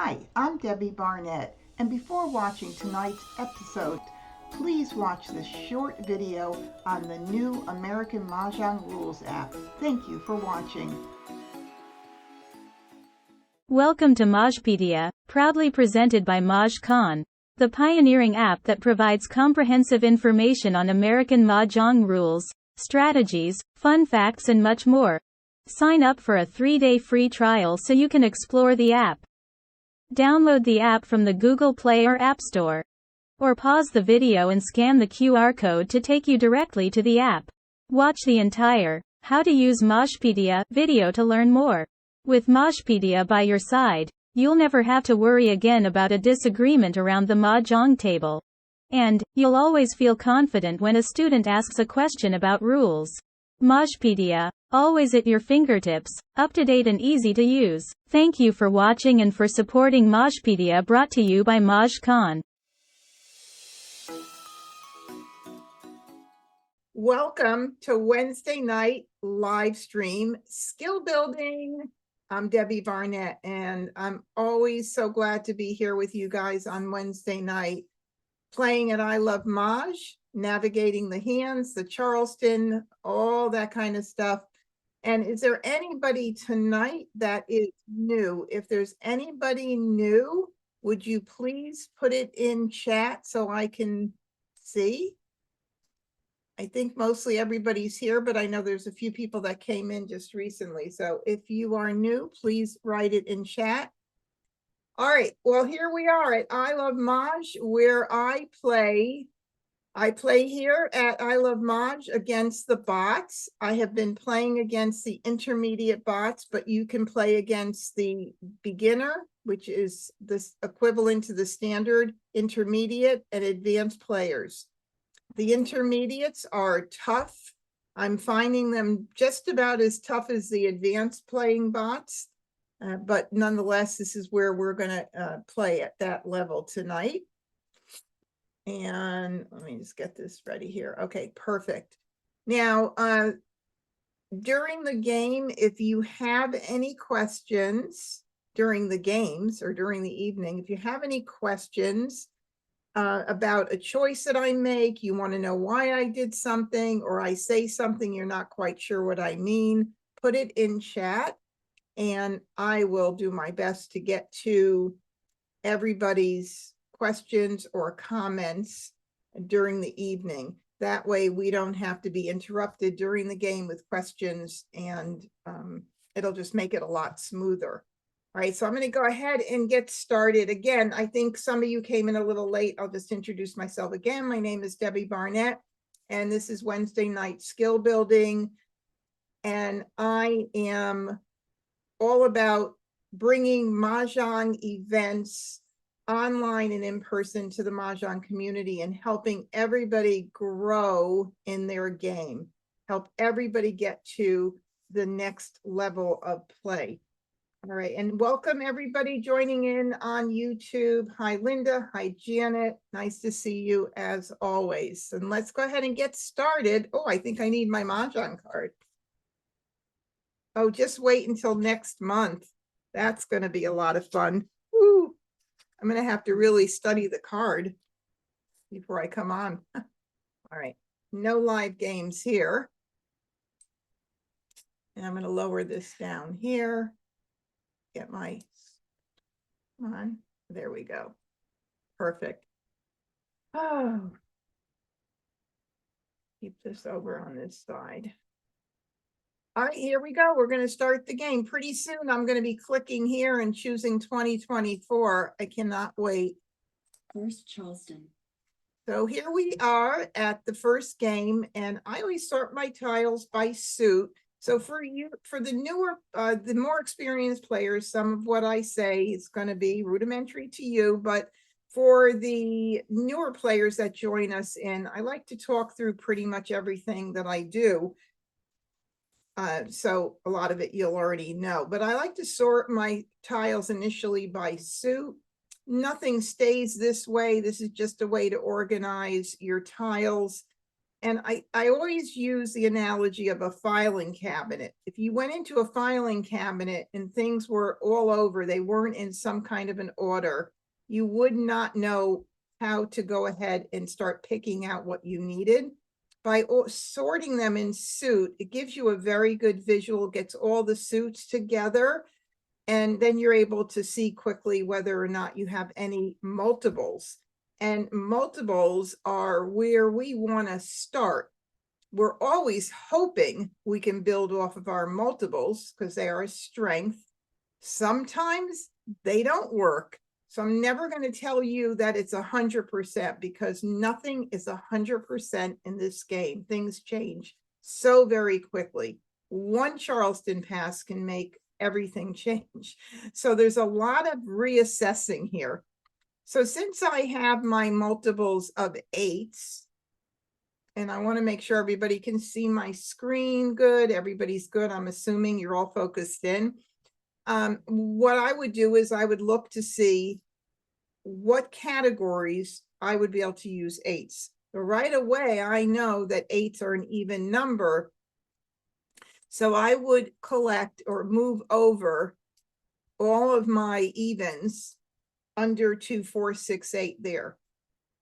Hi, I'm Debbie Barnett, and before watching tonight's episode, please watch this short video on the new American Mahjong Rules app. Thank you for watching. Welcome to Mahjpedia, proudly presented by MahjCon, the pioneering app that provides comprehensive information on American Mahjong rules, strategies, fun facts and much more. Sign up for a 3-day free trial so you can explore the app. Download the app from the Google Play or App Store. Or pause the video and scan the QR code to take you directly to the app. Watch the entire How to Use Mahjpedia video to learn more. With Mahjpedia by your side, you'll never have to worry again about a disagreement around the Mahjong table. And you'll always feel confident when a student asks a question about rules. Mahjpedia, always at your fingertips, up to date and easy to use. Thank you for watching and for supporting Mahjpedia, brought to you by MahjCon. Welcome to Wednesday night live stream skill building. I'm Debbie Barnett, and I'm always so glad to be here with you guys on Wednesday night, playing at I Love Maj, navigating the hands, the Charleston, all that kind of stuff. And is there anybody tonight that is new? If there's anybody new, would you please put it in chat so I can see? I think mostly everybody's here, but I know there's a few people that came in just recently. So if you are new, please write it in chat. All right, well, here we are at I Love Maj, where I play here at I Love Maj against the bots. I have been playing against the intermediate bots, but you can play against the beginner, which is this equivalent to the standard, intermediate, and advanced players. The intermediates are tough. I'm finding them just about as tough as the advanced playing bots. But nonetheless, this is where we're going to play at that level tonight. And let me just get this ready here. Okay, perfect. Now, during the game, if you have any questions during the games or during the evening, if you have any questions about a choice that I make, you want to know why I did something, or I say something you're not quite sure what I mean, put it in chat. And I will do my best to get to everybody's questions or comments during the evening. That way we don't have to be interrupted during the game with questions, and it'll just make it a lot smoother. All right, so I'm going to go ahead and get started. Again, I think some of you came in a little late. I'll just introduce myself again. My name is Debbie Barnett, and this is Wednesday night skill building. And I am all about bringing Mahjong events online and in person to the Mahjong community and helping everybody grow in their game, help everybody get to the next level of play. All right, and welcome everybody joining in on YouTube. Hi, Linda. Hi, Janet. Nice to see you as always. And let's go ahead and get started. Oh, I think I need my Mahjong card. Oh, just wait until next month. That's going to be a lot of fun. Woo. I'm going to have to really study the card before I come on. All right, no live games here. And I'm going to lower this down here. Get my, come on, there we go. Perfect. Oh, keep this over on this side. All right, here we go. We're going to start the game. Pretty soon I'm going to be clicking here and choosing 2024. I cannot wait. First Charleston. So here we are at the first game, and I always sort my tiles by suit. So for you, for the newer, the more experienced players, some of what I say is going to be rudimentary to you, but for the newer players that join us in, I like to talk through pretty much everything that I do. So a lot of it you'll already know, but I like to sort my tiles initially by suit. Nothing stays this way. This is just a way to organize your tiles. And I always use the analogy of a filing cabinet. If you went into a filing cabinet and things were all over, they weren't in some kind of an order, you would not know how to go ahead and start picking out what you needed. By sorting them in suit, it gives you a very good visual, gets all the suits together, and then you're able to see quickly whether or not you have any multiples. And multiples are where we want to start. We're always hoping we can build off of our multiples because they are a strength. Sometimes they don't work. So I'm never going to tell you that it's 100% because nothing is 100% in this game. Things change so very quickly. One Charleston pass can make everything change. So there's a lot of reassessing here. So since I have my multiples of 8s, and I want to make sure everybody can see my screen good, everybody's good. I'm assuming you're all focused in. What I would do is I would look to see what categories I would be able to use 8s. So right away, I know that 8s are an even number. So I would collect or move over all of my evens under 2, 4, 6, 8 there,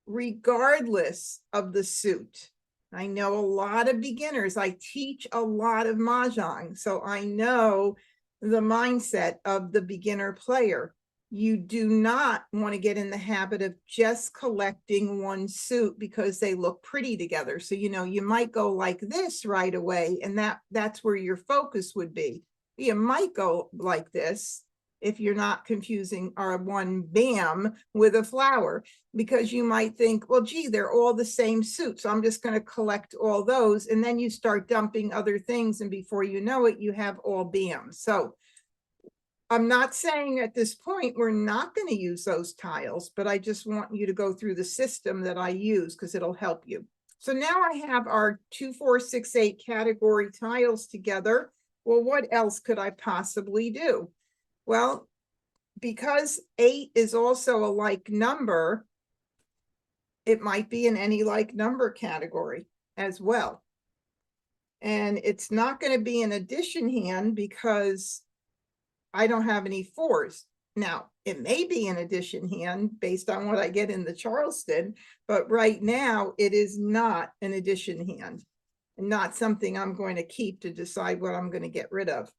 regardless of the suit. I know a lot of beginners. I teach a lot of Mahjong, so I know the mindset of the beginner player. You do not want to get in the habit of just collecting one suit because they look pretty together. So, you know, you might go like this right away, and that's where your focus would be. You might go like this if you're not confusing our one bam with a flower, because you might think, well, gee, they're all the same suit, so I'm just going to collect all those. And then you start dumping other things, and before you know it, you have all bams. So I'm not saying at this point we're not going to use those tiles, but I just want you to go through the system that I use because it'll help you. So now I have our 2, 4, 6, 8 category tiles together. Well, what else could I possibly do? Well, because 8 is also a like number, it might be in any like number category as well. And it's not going to be an addition hand because I don't have any 4s. Now, it may be an addition hand based on what I get in the Charleston, but right now it is not an addition hand, and not something I'm going to keep to decide what I'm going to get rid of.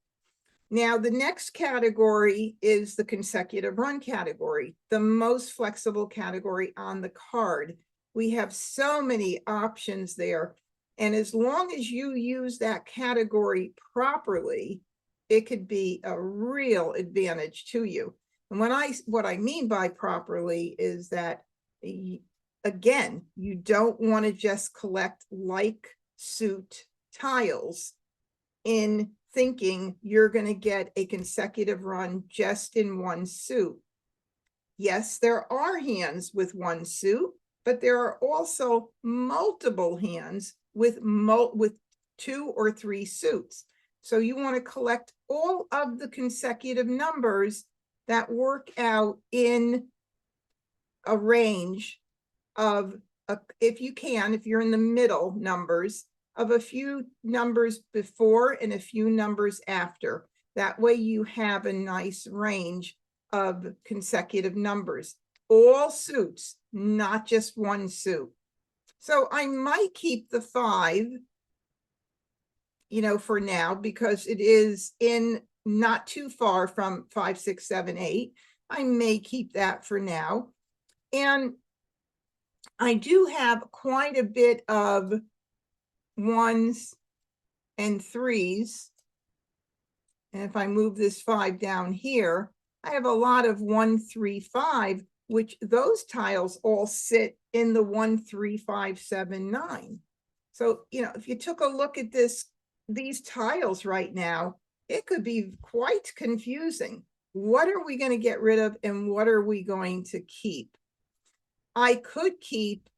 Now, the next category is the consecutive run category, the most flexible category on the card. We have so many options there. And as long as you use that category properly, it could be a real advantage to you. And what I mean by properly is that, again, you don't want to just collect like suit tiles in thinking you're going to get a consecutive run just in one suit. Yes, there are hands with one suit, but there are also multiple hands with 2 or 3 suits. So you want to collect all of the consecutive numbers that work out in a range of, if you can, if you're in the middle numbers, of a few numbers before and a few numbers after. That way you have a nice range of consecutive numbers. All suits, not just one suit. So I might keep the 5, you know, for now, because it is in not too far from 5, 6, 7, 8. I may keep that for now. And I do have quite a bit of 1s and 3s. And if I move this 5 down here, I have a lot of 1, 3, 5, which those tiles all sit in the 1, 3, 5, 7, 9. So, you know, if you took a look at these tiles right now, it could be quite confusing. What are we going to get rid of and what are we going to keep? I could keep,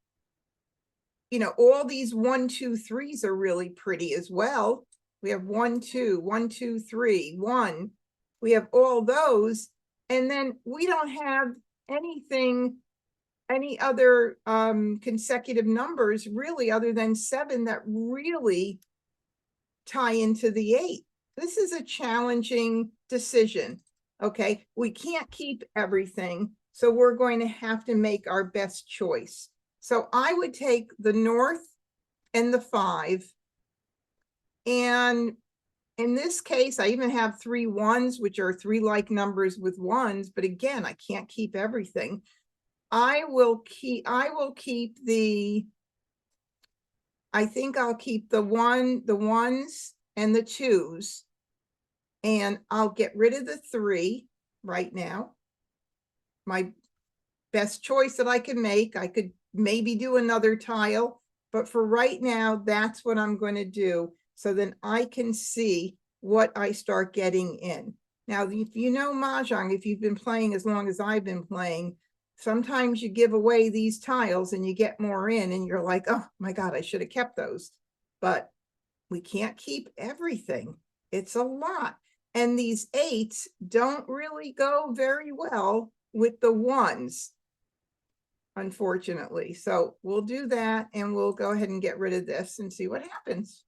you know, all these 1, 2, 3s are really pretty as well. We have 1, 2, 1, 2, 3, 1. We have all those. And then we don't have anything any other consecutive numbers really other than 7 that really tie into the 8. This is a challenging decision. Okay, we can't keep everything, so we're going to have to make our best choice. So I would take the north and the 5. And in this case, I even have 3 1s, which are 3 like numbers with 1s, but again, I can't keep everything. I think I'll keep the 1s and the 2s, and I'll get rid of the 3 right now. My best choice that I can make. I could maybe do another tile, but for right now, that's what I'm going to do. So then I can see what I start getting in. Now, if you know Mahjong, if you've been playing as long as I've been playing, sometimes you give away these tiles and you get more in and you're like, oh my God, I should have kept those. But we can't keep everything. It's a lot. And these 8s don't really go very well with the 1s, unfortunately. So we'll do that and we'll go ahead and get rid of this and see what happens.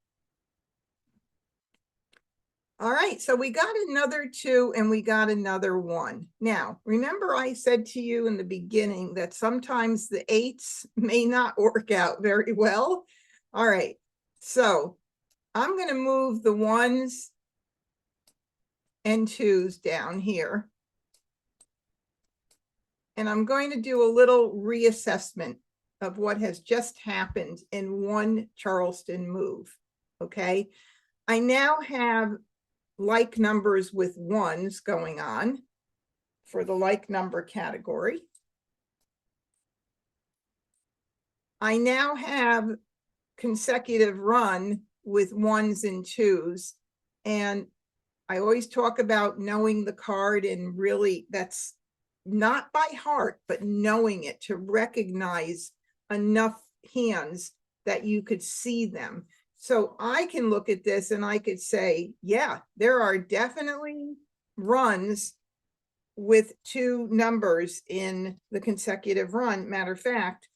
All right, so we got another 2 and we got another 1. Now, remember I said to you in the beginning that sometimes the 8s may not work out very well. All right, so I'm going to move the 1s and 2s down here. And I'm going to do a little reassessment of what has just happened in one Charleston move. Okay, I now have like numbers with 1s going on for the like number category. I now have consecutive run with 1s and 2s. And I always talk about knowing the card, and really that's not by heart, but knowing it to recognize enough hands that you could see them. So I can look at this and I could say, yeah, there are definitely runs with 2 numbers in the consecutive run. Matter of fact,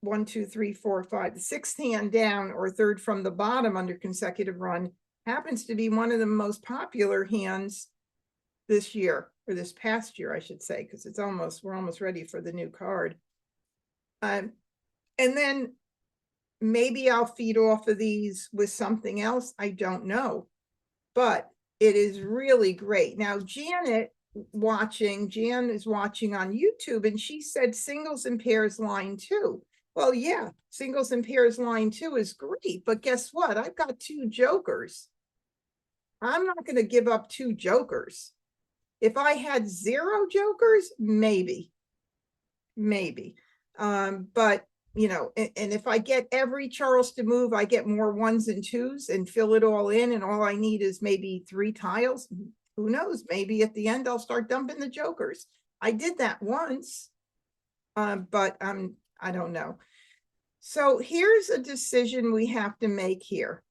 1, 2, 3, 4, 5, the 6th hand down or 3rd from the bottom under consecutive run happens to be one of the most popular hands this year, or this past year, I should say, because we're almost ready for the new card. And then maybe I'll feed off of these with something else. I don't know, but it is really great. Now, Jan is watching on YouTube, and she said singles and pairs line 2. Well, yeah, singles and pairs line 2 is great, but guess what? I've got 2 jokers. I'm not going to give up 2 jokers. If I had 0 jokers, maybe. But you know, and if I get every Charleston move, I get more 1s and 2s and fill it all in, and all I need is maybe 3 tiles. Who knows? Maybe at the end I'll start dumping the jokers. I did that once, but I don't know. So here's a decision we have to make here.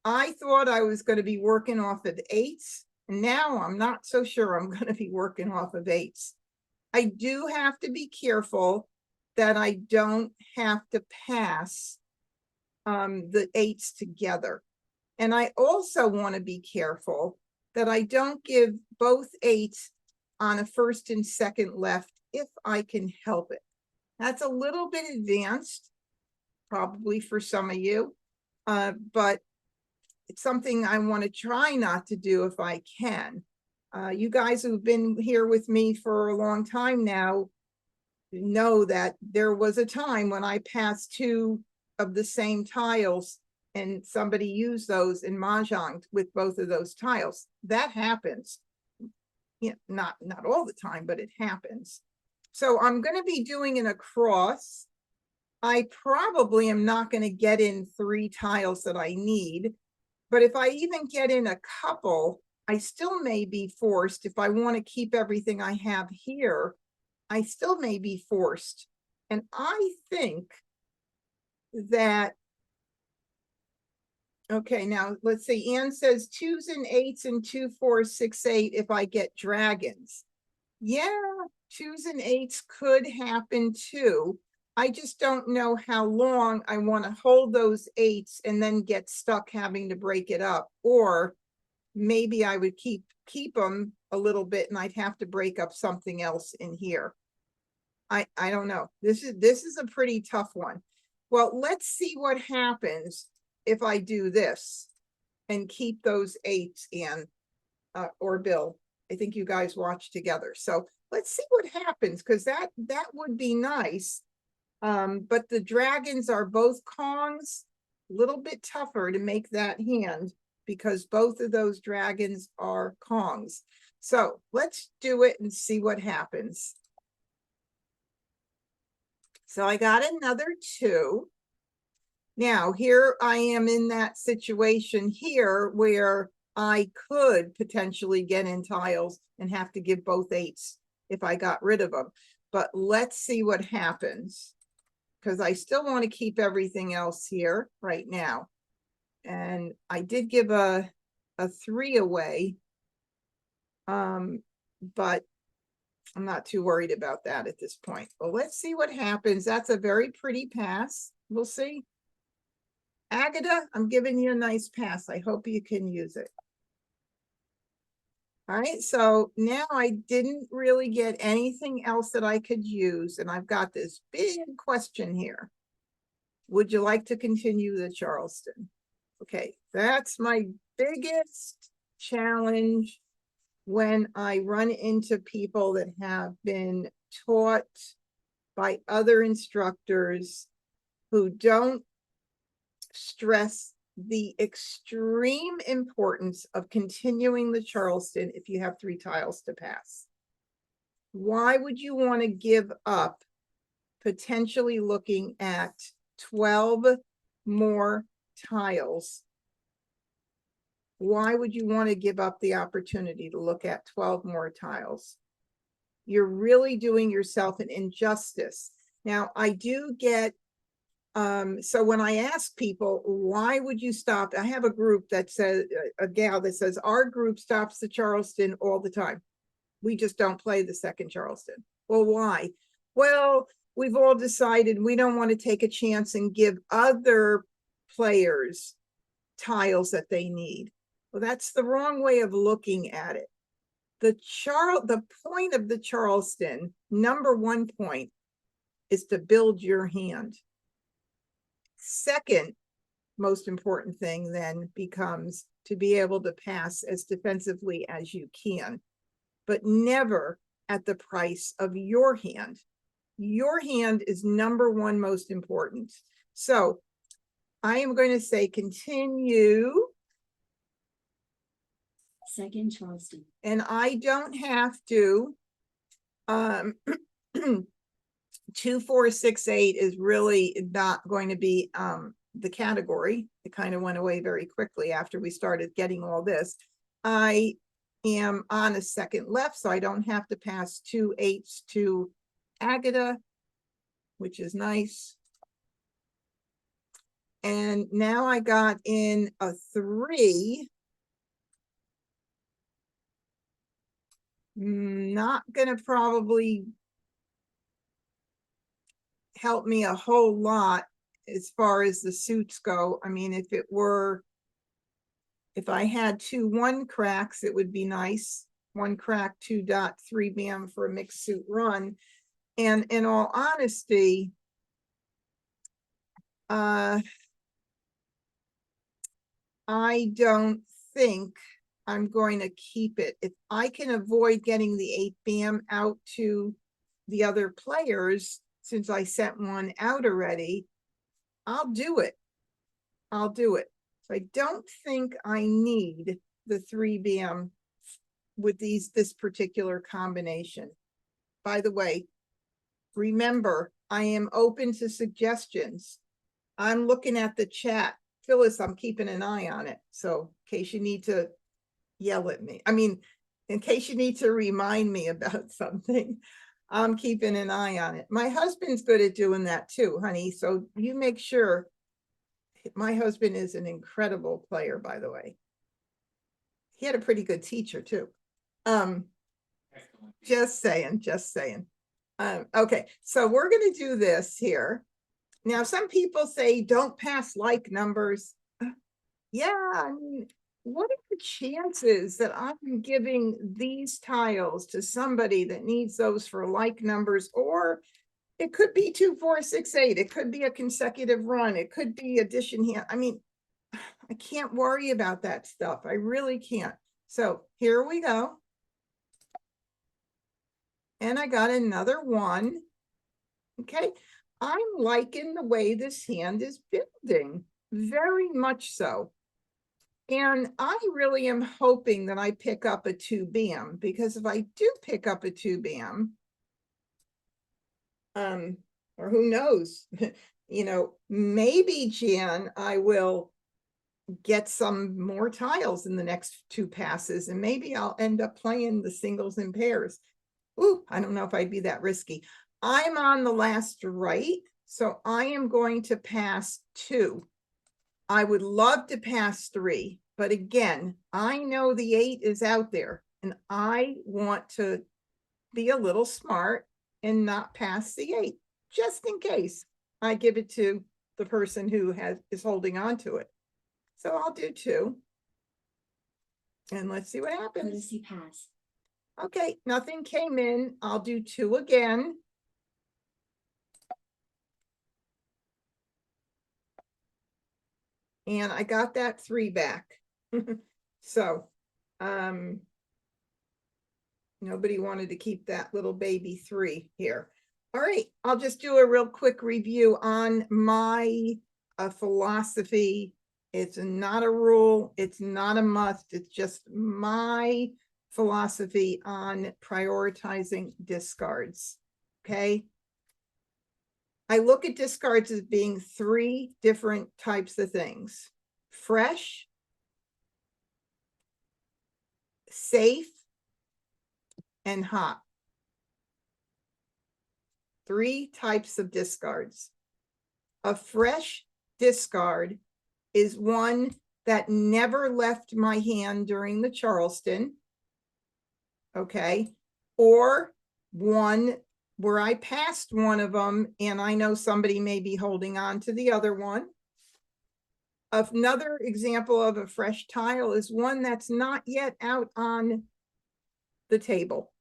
I thought I was going to be working off of 8s. Now I'm not so sure I'm going to be working off of 8s. I do have to be careful that I don't have to pass the 8s together. And I also want to be careful that I don't give both 8s on a 1st and 2nd left if I can help it. That's a little bit advanced, probably for some of you, but it's something I want to try not to do if I can. You guys who've been here with me for a long time now know that there was a time when I passed 2 of the same tiles and somebody used those in Mahjong with both of those tiles. That happens. Yeah, not all the time, but it happens. So I'm going to be doing an across. I probably am not going to get in 3 tiles that I need, but if I even get in a couple, I still may be forced, if I want to keep everything I have here, I still may be forced. And I think that, okay, now let's see, Anne says 2s and 8s and 2, 4, 6, 8 if I get dragons. Yeah, twos and eights could happen too. I just don't know how long I want to hold those eights and then get stuck having to break it up. Or maybe I would keep them a little bit and I'd have to break up something else in here. I don't know. This is a pretty tough one. Well, let's see what happens if I do this and keep those eights in, or Bill. I think you guys watch together. So let's see what happens, because that would be nice. But the dragons are both Kongs, a little bit tougher to make that hand because both of those dragons are Kongs. So let's do it and see what happens. So I got another 2. Now here I am in that situation here where I could potentially get in tiles and have to give both 8s if I got rid of them. But let's see what happens, because I still want to keep everything else here right now. And I did give a 3 away, but I'm not too worried about that at this point. Well, let's see what happens. That's a very pretty pass. We'll see. Agatha, I'm giving you a nice pass. I hope you can use it. All right, so now I didn't really get anything else that I could use, and I've got this big question here. Would you like to continue the Charleston? Okay, that's my biggest challenge when I run into people that have been taught by other instructors who don't stress the extreme importance of continuing the Charleston if you have 3 tiles to pass. Why would you want to give up potentially looking at 12 more tiles? Why would you want to give up the opportunity to look at 12 more tiles? You're really doing yourself an injustice. Now, I do get, so when I ask people, why would you stop? I have a group that says, a gal that says, our group stops the Charleston all the time. We just don't play the second Charleston. Well, why? Well, we've all decided we don't want to take a chance and give other players tiles that they need. Well, that's the wrong way of looking at it. The point of the Charleston, number 1 point, is to build your hand. Second most important thing then becomes to be able to pass as defensively as you can, but never at the price of your hand. Your hand is number 1 most important. So I am going to say continue. Second Charleston. And I don't have to, 2, 4, 6, 8 is really not going to be the category. It kind of went away very quickly after we started getting all this. I am on a second left, so I don't have to pass 2 8s to Agatha, which is nice. And now I got in a 3. Not gonna probably help me a whole lot as far as the suits go. I mean, if I had 2 1 cracks, it would be nice. 1 crack, 2 dot, 3 bam for a mixed suit run. And in all honesty, I don't think I'm going to keep it. If I can avoid getting the 8 bam out to the other players, since I sent 1 out already, I'll do it. I'll do it. So I don't think I need the 3 bam with this particular combination. By the way, remember, I am open to suggestions. I'm looking at the chat. Phyllis, I'm keeping an eye on it. So in case you need to yell at me, I mean, in case you need to remind me about something, I'm keeping an eye on it. My husband's good at doing that too, honey. So you make sure. My husband is an incredible player, by the way. He had a pretty good teacher too. Just saying, just saying. Okay, so we're gonna do this here. Now, some people say don't pass like numbers. Yeah, I mean, what are the chances that I'm giving these tiles to somebody that needs those for like numbers? Or it could be 2, 4, 6, 8. It could be a consecutive run. It could be addition here. I mean, I can't worry about that stuff. I really can't. So here we go. And I got another 1. Okay. I'm liking the way this hand is building, very much so. And I really am hoping that I pick up a 2 bam, because if I do pick up a 2 bam, or who knows, you know, maybe Jan, I will get some more tiles in the next 2 passes, and maybe I'll end up playing the singles and pairs. Ooh, I don't know if I'd be that risky. I'm on the last right, so I am going to pass 2. I would love to pass 3, but again, I know the 8 is out there, and I want to be a little smart and not pass the 8, just in case I give it to the person who is holding on to it. So I'll do 2. And let's see what happens. Courtesy pass. Okay, nothing came in. I'll do 2 again. And I got that 3 back. So, nobody wanted to keep that little baby 3 here. All right, I'll just do a real quick review on my philosophy. It's not a rule. It's not a must. It's just my philosophy on prioritizing discards. Okay. I look at discards as being 3 different types of things: fresh, safe, and hot. 3 types of discards. A fresh discard is one that never left my hand during the Charleston. Okay. Or one where I passed one of them and I know somebody may be holding on to the other one. Another example of a fresh tile is one that's not yet out on the table.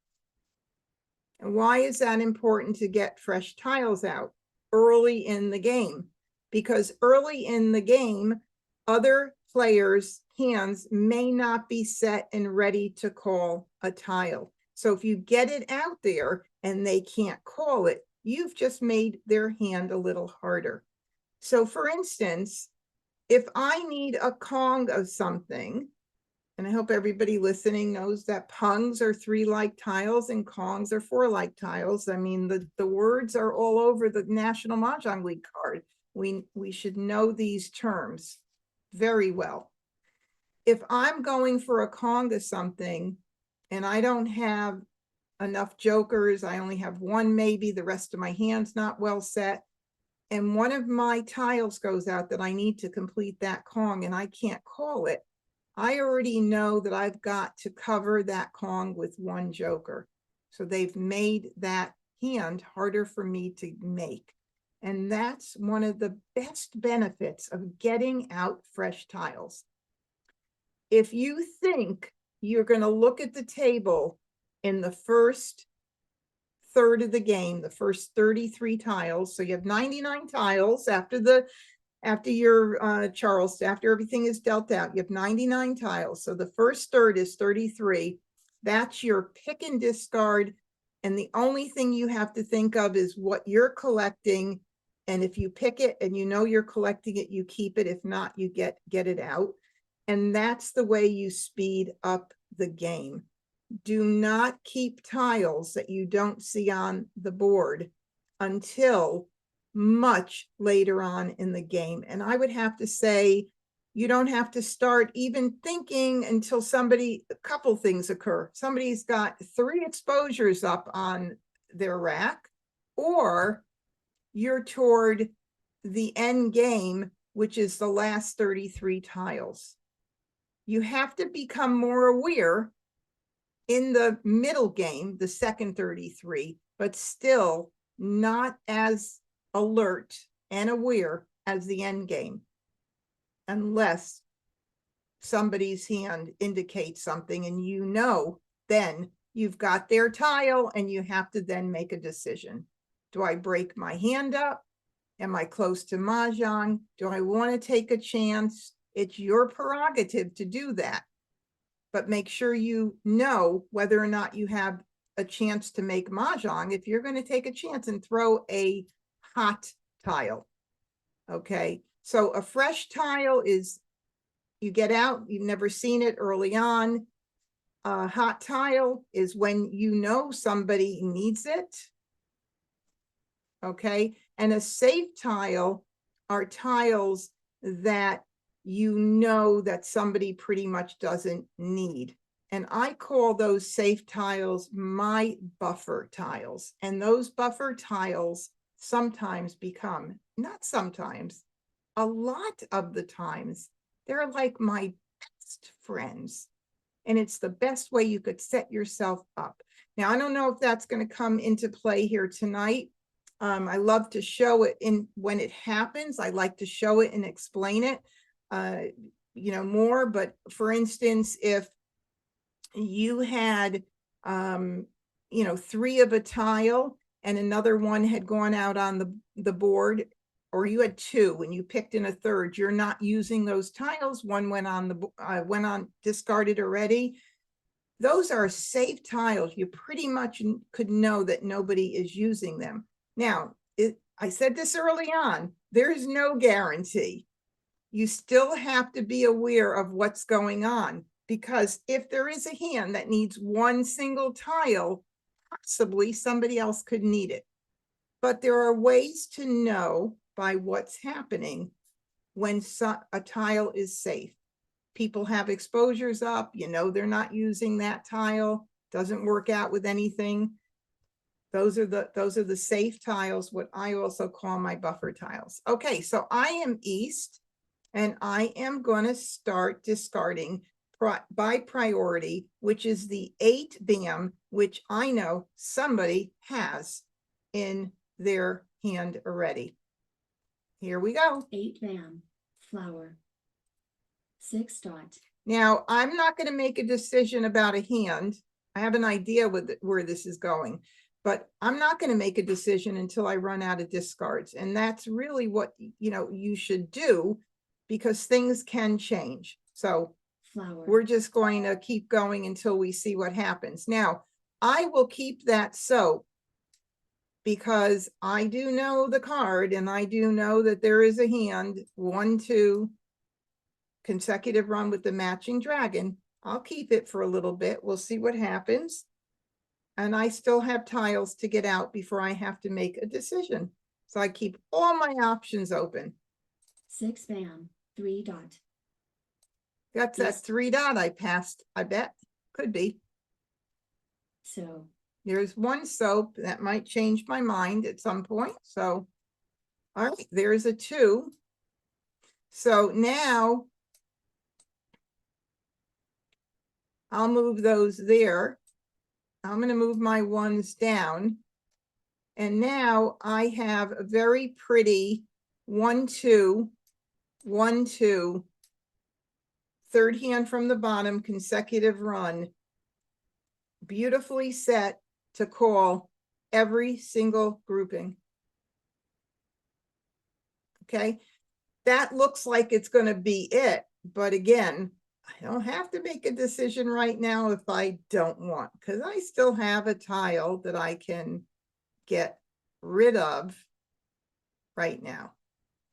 And why is that important to get fresh tiles out early in the game? Because early in the game, other players' hands may not be set and ready to call a tile. So if you get it out there and they can't call it, you've just made their hand a little harder. So for instance, if I need a Kong of something, and I hope everybody listening knows that pungs are 3 like tiles and Kongs are 4 like tiles. I mean, the words are all over the National Mahjong League card. We should know these terms very well. If I'm going for a Kong of something and I don't have enough jokers, I only have 1 maybe, the rest of my hand's not well set, and one of my tiles goes out that I need to complete that Kong and I can't call it, I already know that I've got to cover that Kong with 1 joker. So they've made that hand harder for me to make. And that's one of the best benefits of getting out fresh tiles. If you think you're going to look at the table in the first third of the game, the first 33 tiles, so you have 99 tiles after your Charleston, after everything is dealt out, you have 99 tiles. So the first third is 33. That's your pick and discard. And the only thing you have to think of is what you're collecting. And if you pick it and you know you're collecting it, you keep it. If not, you get it out. And that's the way you speed up the game. Do not keep tiles that you don't see on the board until much later on in the game. And I would have to say, you don't have to start even thinking until a couple things occur. Somebody's got 3 exposures up on their rack, or you're toward the end game, which is the last 33 tiles. You have to become more aware in the middle game, the second 33, but still not as alert and aware as the end game, unless somebody's hand indicates something and you know, then you've got their tile and you have to then make a decision. Do I break my hand up? Am I close to Mahjong? Do I want to take a chance? It's your prerogative to do that. But make sure you know whether or not you have a chance to make Mahjong if you're going to take a chance and throw a hot tile. Okay, so a fresh tile is you get out, you've never seen it early on. A hot tile is when you know somebody needs it. Okay, and a safe tile are tiles that you know that somebody pretty much doesn't need. And I call those safe tiles my buffer tiles. And those buffer tiles sometimes become, not sometimes, a lot of the times, they're like my best friends. And it's the best way you could set yourself up. Now, I don't know if that's going to come into play here tonight. I love to show it in when it happens. I like to show it and explain it, more. But for instance, if you had, 3 of a tile and another one had gone out on the board, or you had 2 and you picked in a third, you're not using those tiles. One went on discarded already. Those are safe tiles. You pretty much could know that nobody is using them. Now, I said this early on, there's no guarantee. You still have to be aware of what's going on, because if there is a hand that needs one single tile, possibly somebody else could need it. But there are ways to know by what's happening when a tile is safe. People have exposures up, they're not using that tile, doesn't work out with anything. Those are the safe tiles, what I also call my buffer tiles. Okay, so I am east, and I am going to start discarding by priority, which is the 8 BAM, which I know somebody has in their hand already. Here we go. 8 BAM, flower. 6 dot. Now, I'm not going to make a decision about a hand. I have an idea where this is going, but I'm not going to make a decision until I run out of discards. And that's really what, you should do, because things can change. So flower. We're just going to keep going until we see what happens. Now, I will keep that soap because I do know the card, and I do know that there is a hand, 1, 2, consecutive run with the matching dragon. I'll keep it for a little bit. We'll see what happens. And I still have tiles to get out before I have to make a decision. So I keep all my options open. 6 BAM, 3 dot. That's that 3 dot I passed, I bet. Could be. So There's 1 soap that might change my mind at some point. So, all right, there's a 2. So now I'll move those there. I'm going to move my 1s down. And now I have a very pretty 1, 2, 1, 2, third hand from the bottom, consecutive run, beautifully set to call every single grouping. Okay, that looks like it's going to be it. But again, I don't have to make a decision right now if I don't want, because I still have a tile that I can get rid of right now.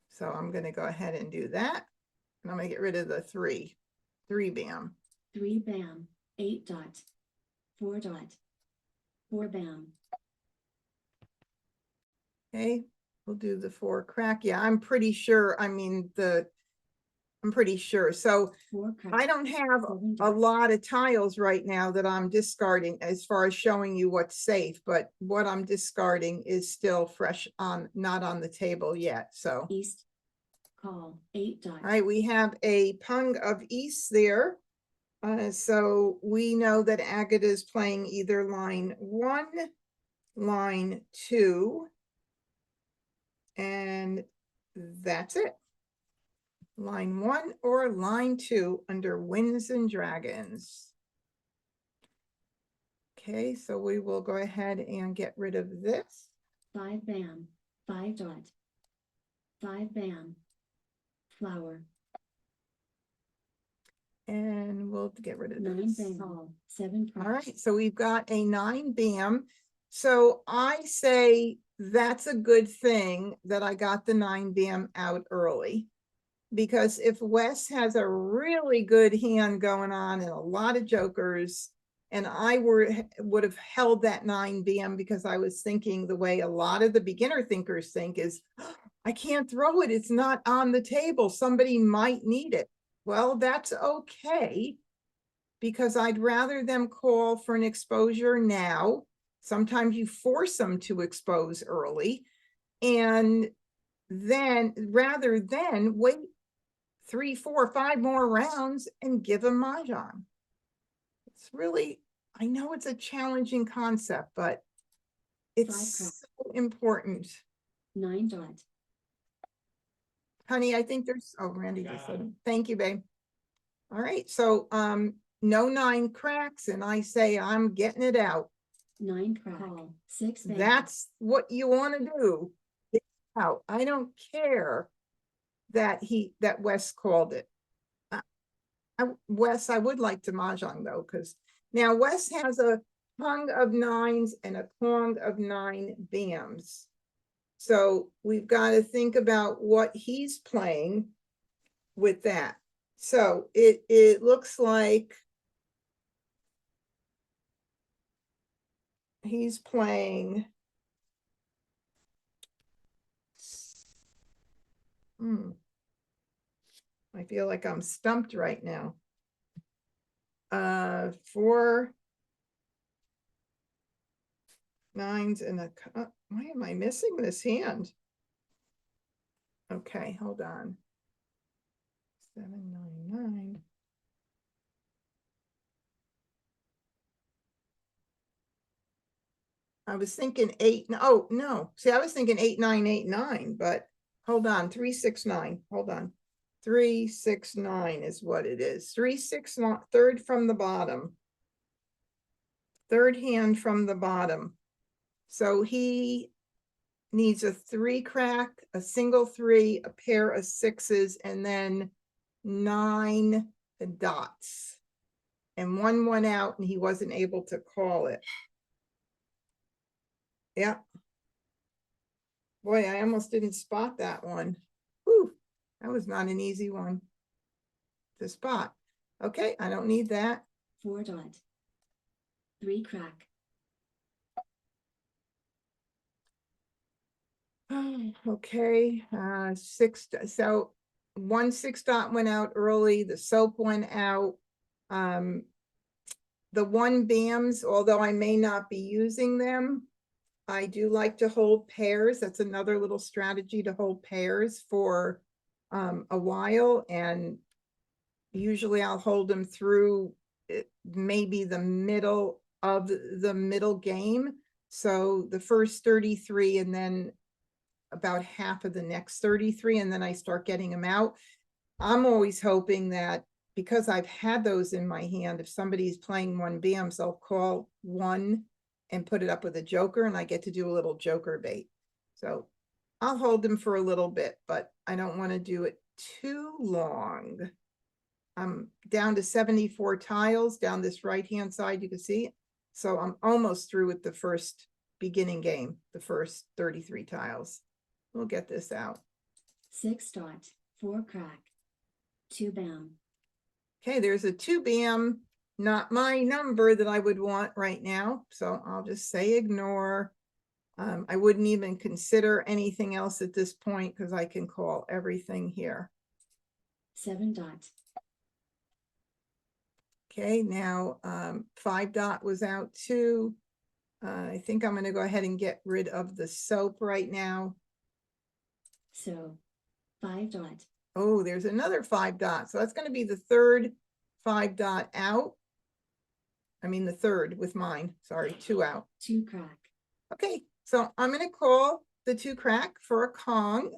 So I'm going to go ahead and do that. And I'm going to get rid of the 3 BAM. 3 BAM, 8 dot. 4 dot. 4 BAM. Okay, we'll do the 4 crack. Yeah, I'm pretty sure. I'm pretty sure. So 4 crack. I don't have 7 a dots. lot of tiles right now that I'm discarding as far as showing you what's safe, but what I'm discarding is still fresh not on the table yet. So, East, call 8 dot. all right, we have a pung of east there. So we know that Agatha is playing either line 1, line 2, and that's it. Line 1 or line 2 under Winds and Dragons. Okay, so we will go ahead and get rid of this. 5 bam, 5 dot, 5 bam, flower, And we'll get rid of 9 this. bam, call, 7 All crack, right, so we've got a 9 bam. So I say that's a good thing that I got the 9 bam out early. Because if Wes has a really good hand going on and a lot of jokers, and I would have held that 9 bam because I was thinking the way a lot of the beginner thinkers think is, I can't throw it. It's not on the table. Somebody might need it. Well, that's okay, because I'd rather them call for an exposure now. Sometimes you force them to expose early, and then rather than wait 3, 4, 5 more rounds and give them Mahjong. It's really, I know it's a challenging concept, but it's so important. 9 dot, Honey, I think there's, oh, Randy just said, thank you, babe. All right, so no 9 cracks, and I say I'm getting it out. 9 crack, call, 6 bam, That's what you want to do. Get it out. I don't care that Wes called it. Wes, I would like to Mahjong though, because now Wes has a hung of 9s and a Kong of 9 bams. So we've got to think about what he's playing with that. So it looks like he's playing. I feel like I'm stumped right now. 4 9s and a, why am I missing this hand? Okay, hold on. 799. I was thinking 8. Oh, no. See, I was thinking 8989, but hold on. 369. Hold on. 369 is what it is. 369, third from the bottom. Third hand from the bottom. So he needs a 3 crack, a single 3, a pair of 6s, and then 9 dots. And 1 went out and he wasn't able to call it. Yeah. Boy, I almost didn't spot that one. Whew, that was not an easy one to spot. Okay, I don't need that. 4 dot, 3 crack, Okay, 6. So 1 6 dot went out early. The soap went out. The 1 bams, although I may not be using them, I do like to hold pairs. That's another little strategy, to hold pairs for a while, and usually I'll hold them through maybe the middle of the middle game. So the first 33 and then about half of the next 33, and then I start getting them out. I'm always hoping that because I've had those in my hand, if somebody's playing 1 bams, I'll call 1 and put it up with a joker, and I get to do a little joker bait. So I'll hold them for a little bit, but I don't want to do it too long. I'm down to 74 tiles down this right-hand side, you can see. So I'm almost through with the first beginning game, the first 33 tiles. We'll get this out. 6 dot, 4 crack, 2 bam, Okay, there's a 2 bam, not my number that I would want right now. So I'll just say ignore. I wouldn't even consider anything else at this point because I can call everything here. 7 dot, Okay, now 5 dot was out too. I think I'm going to go ahead and get rid of the soap right now. so 5 dot, Oh, there's another 5 dot. So that's going to be the third 5 dot out. I mean the third with mine, sorry, 2 out. 2 crack. Okay, so I'm gonna call the 2 crack for a Kong.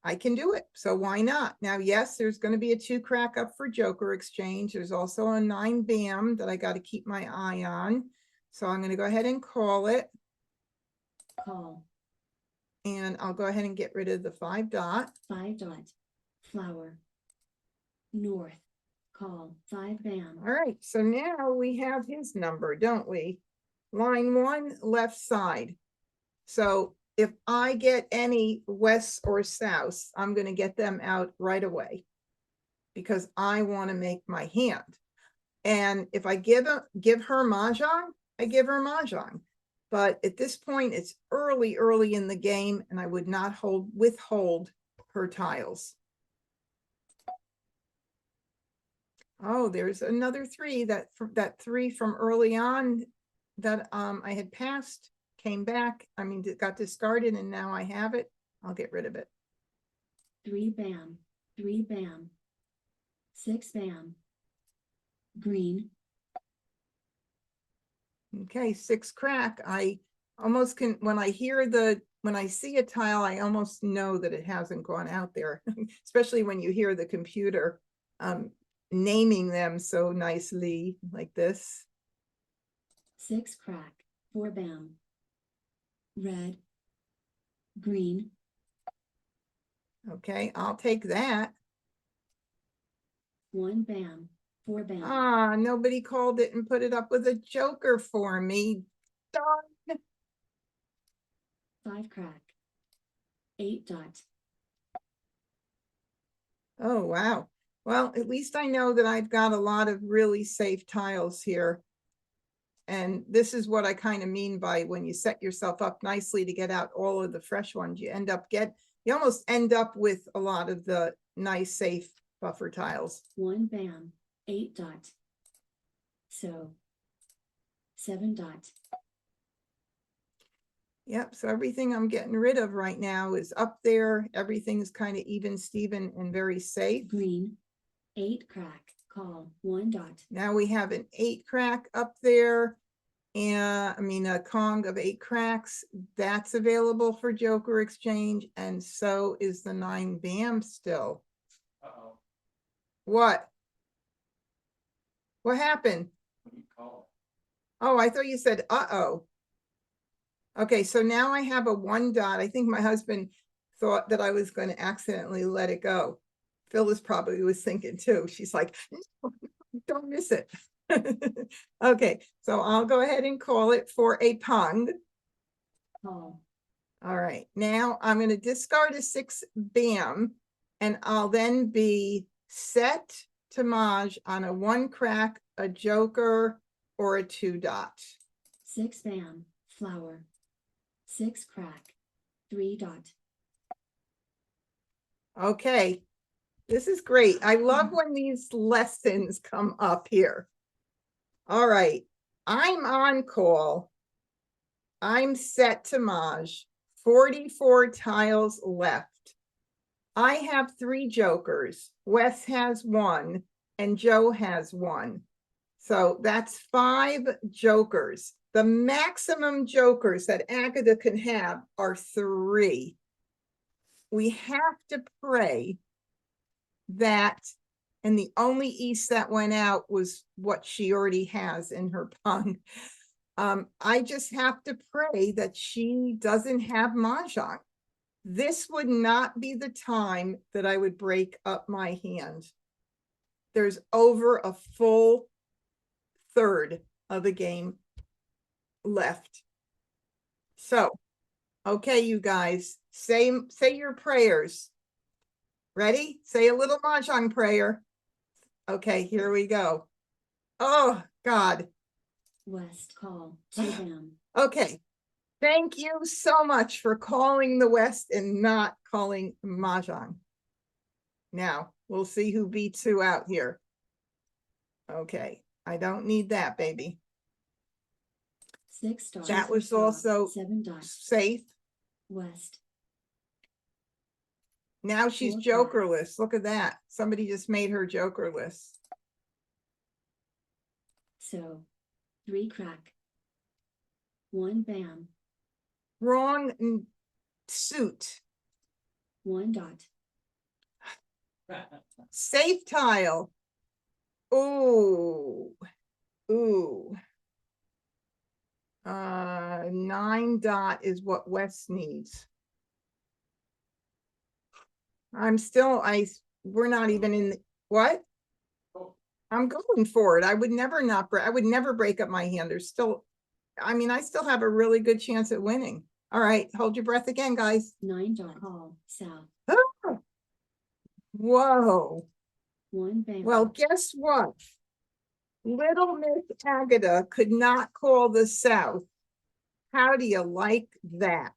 I can do it, so why not? Now, yes, there's gonna be a 2 crack up for Joker exchange. There's also a 9 bam that I gotta keep my eye on. So I'm gonna go ahead and call it. Call. And I'll go ahead and get rid of the 5 dot. 5 dot. Flower. North. Call. 5 bam. All right, so now we have his number, don't we? Line 1, left side. So if I get any west or south, I'm going to get them out right away because I want to make my hand. And if I give her Mahjong, I give her Mahjong. But at this point, it's early in the game, and I would not withhold her tiles. Oh, there's another 3, that 3 from early on that I had passed, came back. I mean, it got discarded, and now I have it. I'll get rid of it. 3 bam. 3 bam. 6 bam. Green. Okay, 6 crack. I almost can, when I see a tile, I almost know that it hasn't gone out there, especially when you hear the computer naming them so nicely like this. 6 crack. 4 bam. Red. Green. Okay, I'll take that. 1 bam. 4 bam. Ah, nobody called it and put it up with a Joker for me. Darn. 5 crack. 8 dot. Oh, wow. Well, at least I know that I've got a lot of really safe tiles here. And this is what I kind of mean by when you set yourself up nicely to get out all of the fresh ones, you almost end up with a lot of the nice, safe buffer tiles. 1 bam. 8 dot. So 7 dot. Yep, so everything I'm getting rid of right now is up there. Everything's kind of even, Steven, and very safe. Green. 8 crack. Call. 1 dot. Now we have an 8 crack up there. And I mean, a Kong of 8 cracks, that's available for Joker exchange. And so is the 9 bam still. Uh-oh. What? What happened? What do you call Oh, I thought you said, uh-oh. Okay, so now I have a 1 dot. I think my husband thought that I was going to accidentally let it go. Phyllis probably was thinking too. She's like, no, don't miss it. Okay, so I'll go ahead and call it for a Pung. Call. All right, now I'm going to discard a 6 bam, and I'll then be set to Maj on a 1 crack, a Joker, or a 2 dot. 6 bam. Flower. 6 crack. 3 dot. Okay, this is great. I love when these lessons come up here. All right, I'm on call. I'm set to Maj. 44 tiles left. I have 3 Jokers. Wes has 1 and Joe has 1. So that's 5 Jokers. The maximum Jokers that Agatha can have are 3. We have to pray that, and the only East that went out was what she already has in her Pung. I just have to pray that she doesn't have Mahjong. This would not be the time that I would break up my hand. There's over a full third of the game left. So, okay, you guys, say your prayers. Ready? Say a little Mahjong prayer. Okay, here we go. Oh, God. West. Call. 2 bam. Okay. Thank you so much for calling the West and not calling Mahjong. Now, we'll see who beats who out here. Okay, I don't need that, baby. 6 dot. That was also 7 dot. safe. West. Now she's 4 crack. Jokerless. Look at that. Somebody just made her Jokerless. So, 3 crack. 1 bam. Wrong suit. 1 dot. Safe tile. Ooh. Ooh. 9 dot is what Wes needs. We're not even in what? I'm going for it. I would never I would never break up my hand. There's still, I still have a really good chance at winning. All right, hold your breath again, guys. 9 dot hall, south. Ah! Whoa. 1 bam. Well, guess what? Little Miss Agatha could not call the South. How do you like that?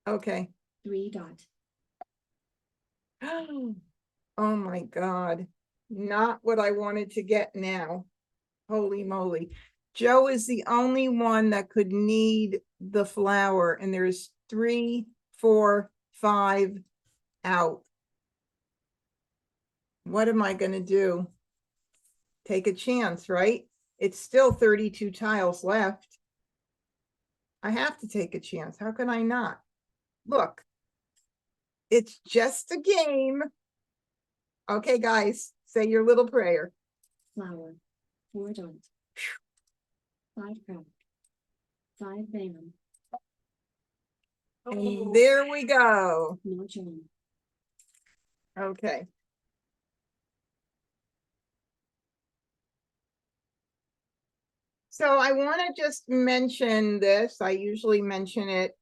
Okay. 3 dot. Oh my God. Not what I wanted to get now. Holy moly. Joe is the only one that could need the flower, and there's 3, 4, 5 out. What am I going to do? Take a chance, right? It's still 32 tiles left. I have to take a chance. How can I not? Look, it's just a game. Okay, guys, say your little prayer. Flower. 4 dot. 5 crack. 5 bam. And there we go. Mahjong. Okay. So I want to just mention this. I usually mention it,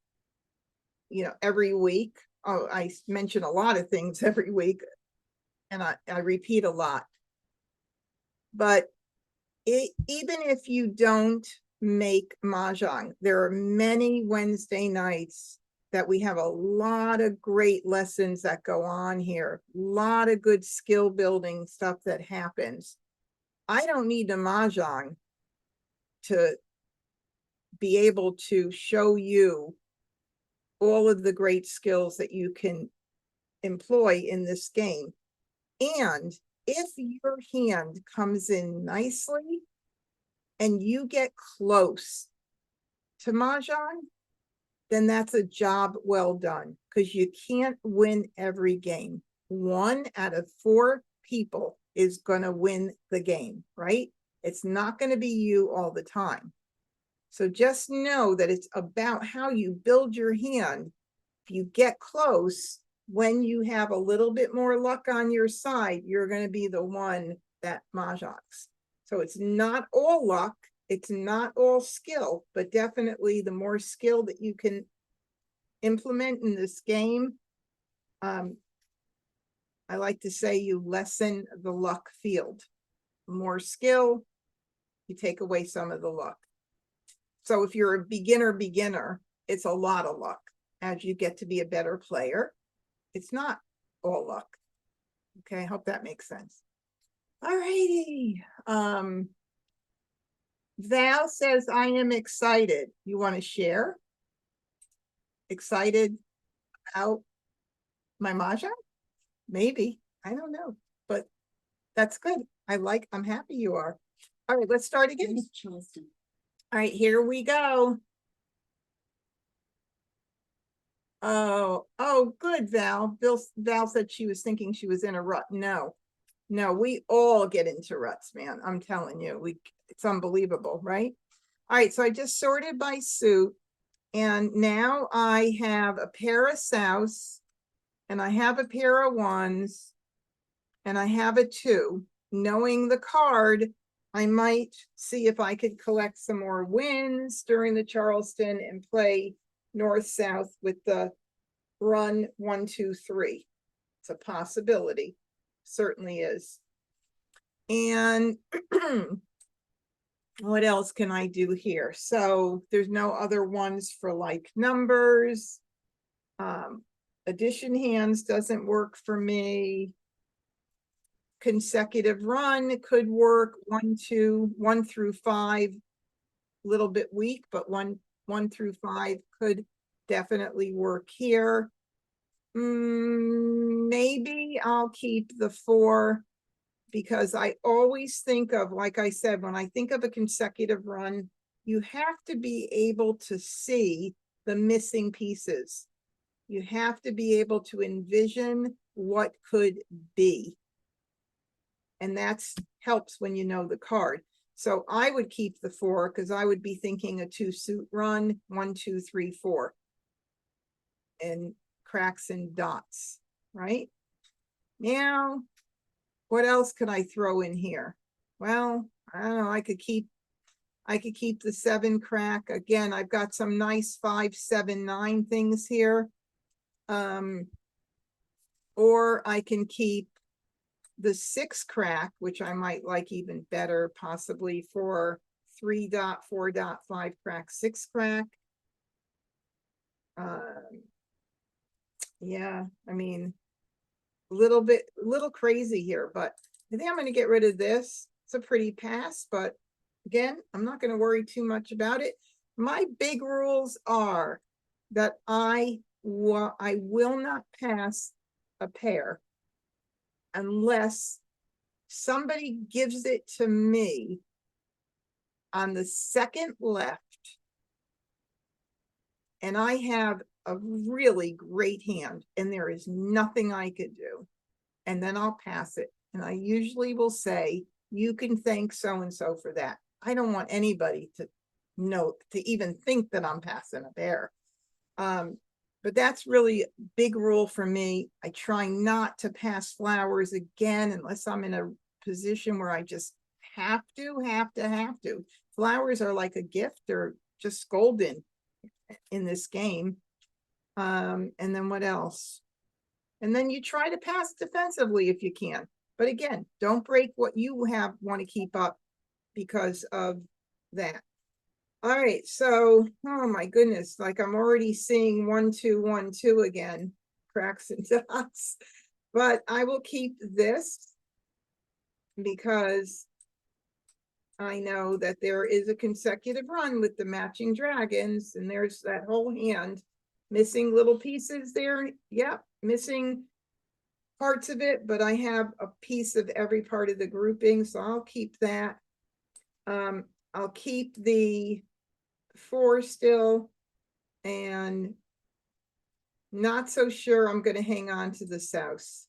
every week. Oh, I mention a lot of things every week, and I repeat a lot. But even if you don't make Mahjong, there are many Wednesday nights that we have a lot of great lessons that go on here. A lot of good skill building stuff that happens. I don't need a Mahjong to be able to show you all of the great skills that you can employ in this game. And if your hand comes in nicely and you get close to Mahjong, then that's a job well done, because you can't win every game. 1 out of 4 people is going to win the game, right? It's not going to be you all the time. So just know that it's about how you build your hand. If you get close, when you have a little bit more luck on your side, you're going to be the one that mahjongs. So it's not all luck. It's not all skill, but definitely the more skill that you can implement in this game, I like to say you lessen the luck field. More skill, you take away some of the luck. So if you're a beginner, it's a lot of luck. As you get to be a better player, it's not all luck. Okay, I hope that makes sense. All righty. Val says, I am excited. You want to share? Excited about my Mahjong? Maybe. I don't know. But that's good. I'm happy you are. All right, let's start again. Here's Charleston. All right, here we go. Oh, good, Val. Val said she was thinking she was in a rut. No, we all get into ruts, man. I'm telling you, it's unbelievable, right? All right, so I just sorted by suit, and now I have a pair of Souths, and I have a pair of 1s, and I have a 2. Knowing the card, I might see if I could collect some more wins during the Charleston and play north-south with the run 1, 2, 3. It's a possibility. Certainly is. And what else can I do here? So there's no other ones for like numbers. Addition hands doesn't work for me. Consecutive run could work. 1 through 5, a little bit weak, but 1 through 5 could definitely work here. Maybe I'll keep the 4 because I always think of, like I said, when I think of a consecutive run, you have to be able to see the missing pieces. You have to be able to envision what could be. And that's helps when you know the card. So I would keep the 4 because I would be thinking a 2-suit run, 1, 2, 3, 4. And cracks and dots, right? Now, what else could I throw in here? Well, I don't know, I could keep the 7 crack. Again, I've got some nice 5, 7, 9 things here. Or I can keep the 6 crack, which I might like even better, possibly for 3 dot, 4 dot, 5 crack, 6 crack. Yeah, I mean, a little crazy here, but I think I'm going to get rid of this. It's a pretty pass, but again, I'm not going to worry too much about it. My big rules are that I will not pass a pair unless somebody gives it to me on the second left and I have a really great hand and there is nothing I could do. And then I'll pass it. And I usually will say, you can thank so-and-so for that. I don't want anybody to know, to even think that I'm passing a pair. But that's really a big rule for me. I try not to pass flowers again, unless I'm in a position where I just have to. Flowers are like a gift. They're just golden in this game. And then what else? And then you try to pass defensively if you can. But again, don't break what you want to keep up because of that. All right, so, oh my goodness, like I'm already seeing 1, 2, 1, 2 again, cracks and dots. But I will keep this because I know that there is a consecutive run with the matching dragons, and there's that whole hand missing little pieces there. Yep, missing parts of it, but I have a piece of every part of the grouping, so I'll keep that. I'll keep the 4 still, and not so sure I'm going to hang on to the South.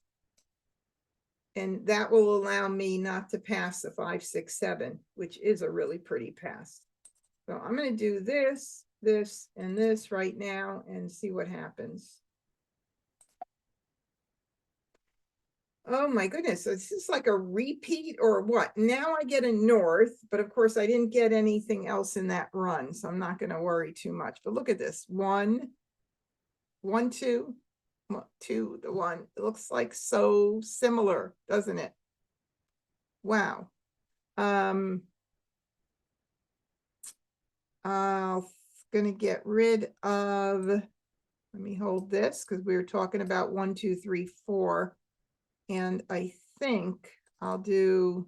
And that will allow me not to pass the 5, 6, 7, which is a really pretty pass. So I'm going to do this, this, and this right now and see what happens. Oh my goodness, so this is like a repeat or what? Now I get a north, but of course I didn't get anything else in that run, so I'm not going to worry too much. But look at this, 1, 1, 2, 2, the 1. It looks like so similar, doesn't it? Wow. I'm gonna get rid of, let me hold this because we were talking about 1, 2, 3, 4. And I think I'll do,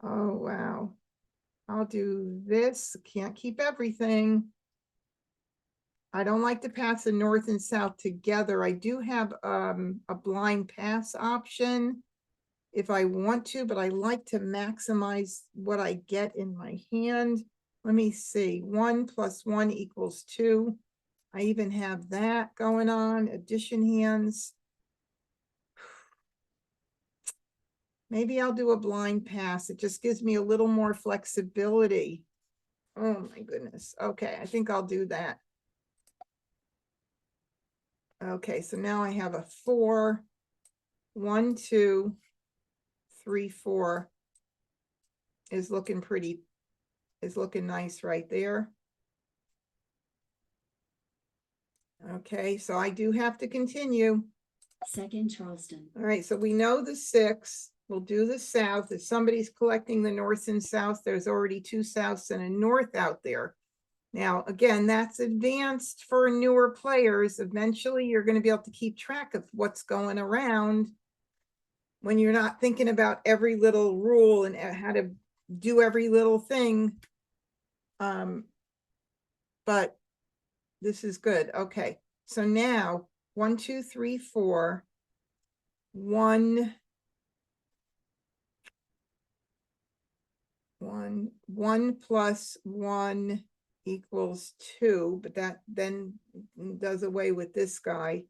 oh, wow. I'll do this. Can't keep everything. I don't like to pass the north and south together. I do have a blind pass option if I want to, but I like to maximize what I get in my hand. Let me see. 1 + 1 = 2. I even have that going on. Addition hands. Maybe I'll do a blind pass. It just gives me a little more flexibility. Oh my goodness. Okay, I think I'll do that. Okay, so now I have a 4, 1, 2, 3, 4 is looking pretty, is looking nice right there. Okay, so I do have to continue. Second Charleston. All right, so we know the 6. We'll do the south. If somebody's collecting the north and south, there's already 2 souths and a north out there. Now, again, that's advanced for newer players. Eventually, you're going to be able to keep track of what's going around when you're not thinking about every little rule and how to do every little thing. But this is good. Okay, so now 1, 2, 3, 4. 1, 1 plus 1 equals 2, but that then does away with this guy.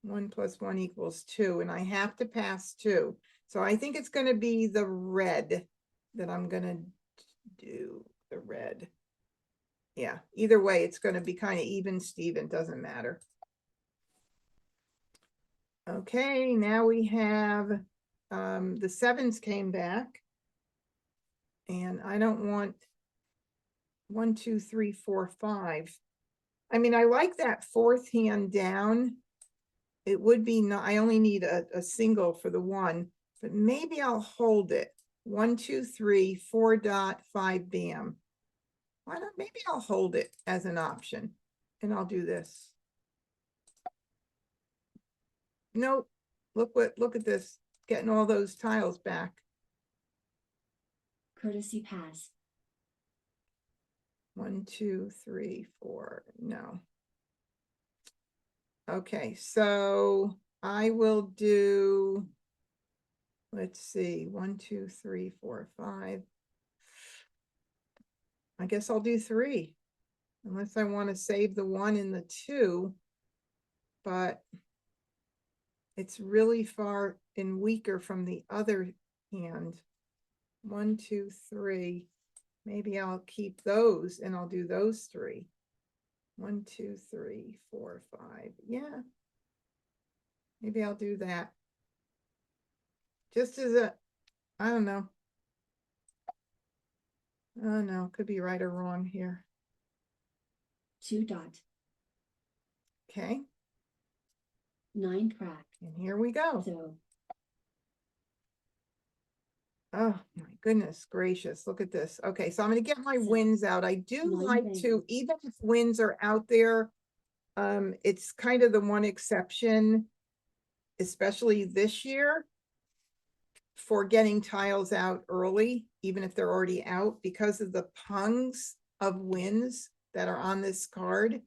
1 plus 1 equals 2, and I have to pass 2. So I think it's going to be the red that I'm going to do, the red. Yeah, either way, it's going to be kind of even, Steven, doesn't matter. Okay, now we have the 7s came back. And I don't want 1, 2, 3, 4, 5. I mean, I like that 4th hand down. It would be not, I only need a single for the 1, but maybe I'll hold it. 1, 2, 3, 4 dot, 5 bam. Why not? Maybe I'll hold it as an option, and I'll do this. Nope. Look at this. Getting all those tiles back. Courtesy pass. 1, 2, 3, 4. No. Okay, so I will do, let's see, 1, 2, 3, 4, 5. I guess I'll do 3, unless I want to save the 1 and the 2, but it's really far and weaker from the other hand. 1, 2, 3. Maybe I'll keep those and I'll do those 3. 1, 2, 3, 4, 5. Yeah. Maybe I'll do that. Just as a, I don't know. Oh no, could be right or wrong here. 2 dot. Okay. 9 crack. And here we go. So Oh my goodness gracious, look at this. Okay, so I'm going to get my So, wins out. I do 9 like bam. to, even if wins are out there, it's kind of the one exception, especially this year, for getting tiles out early, even if they're already out, because of the pungs of wins that are on this card.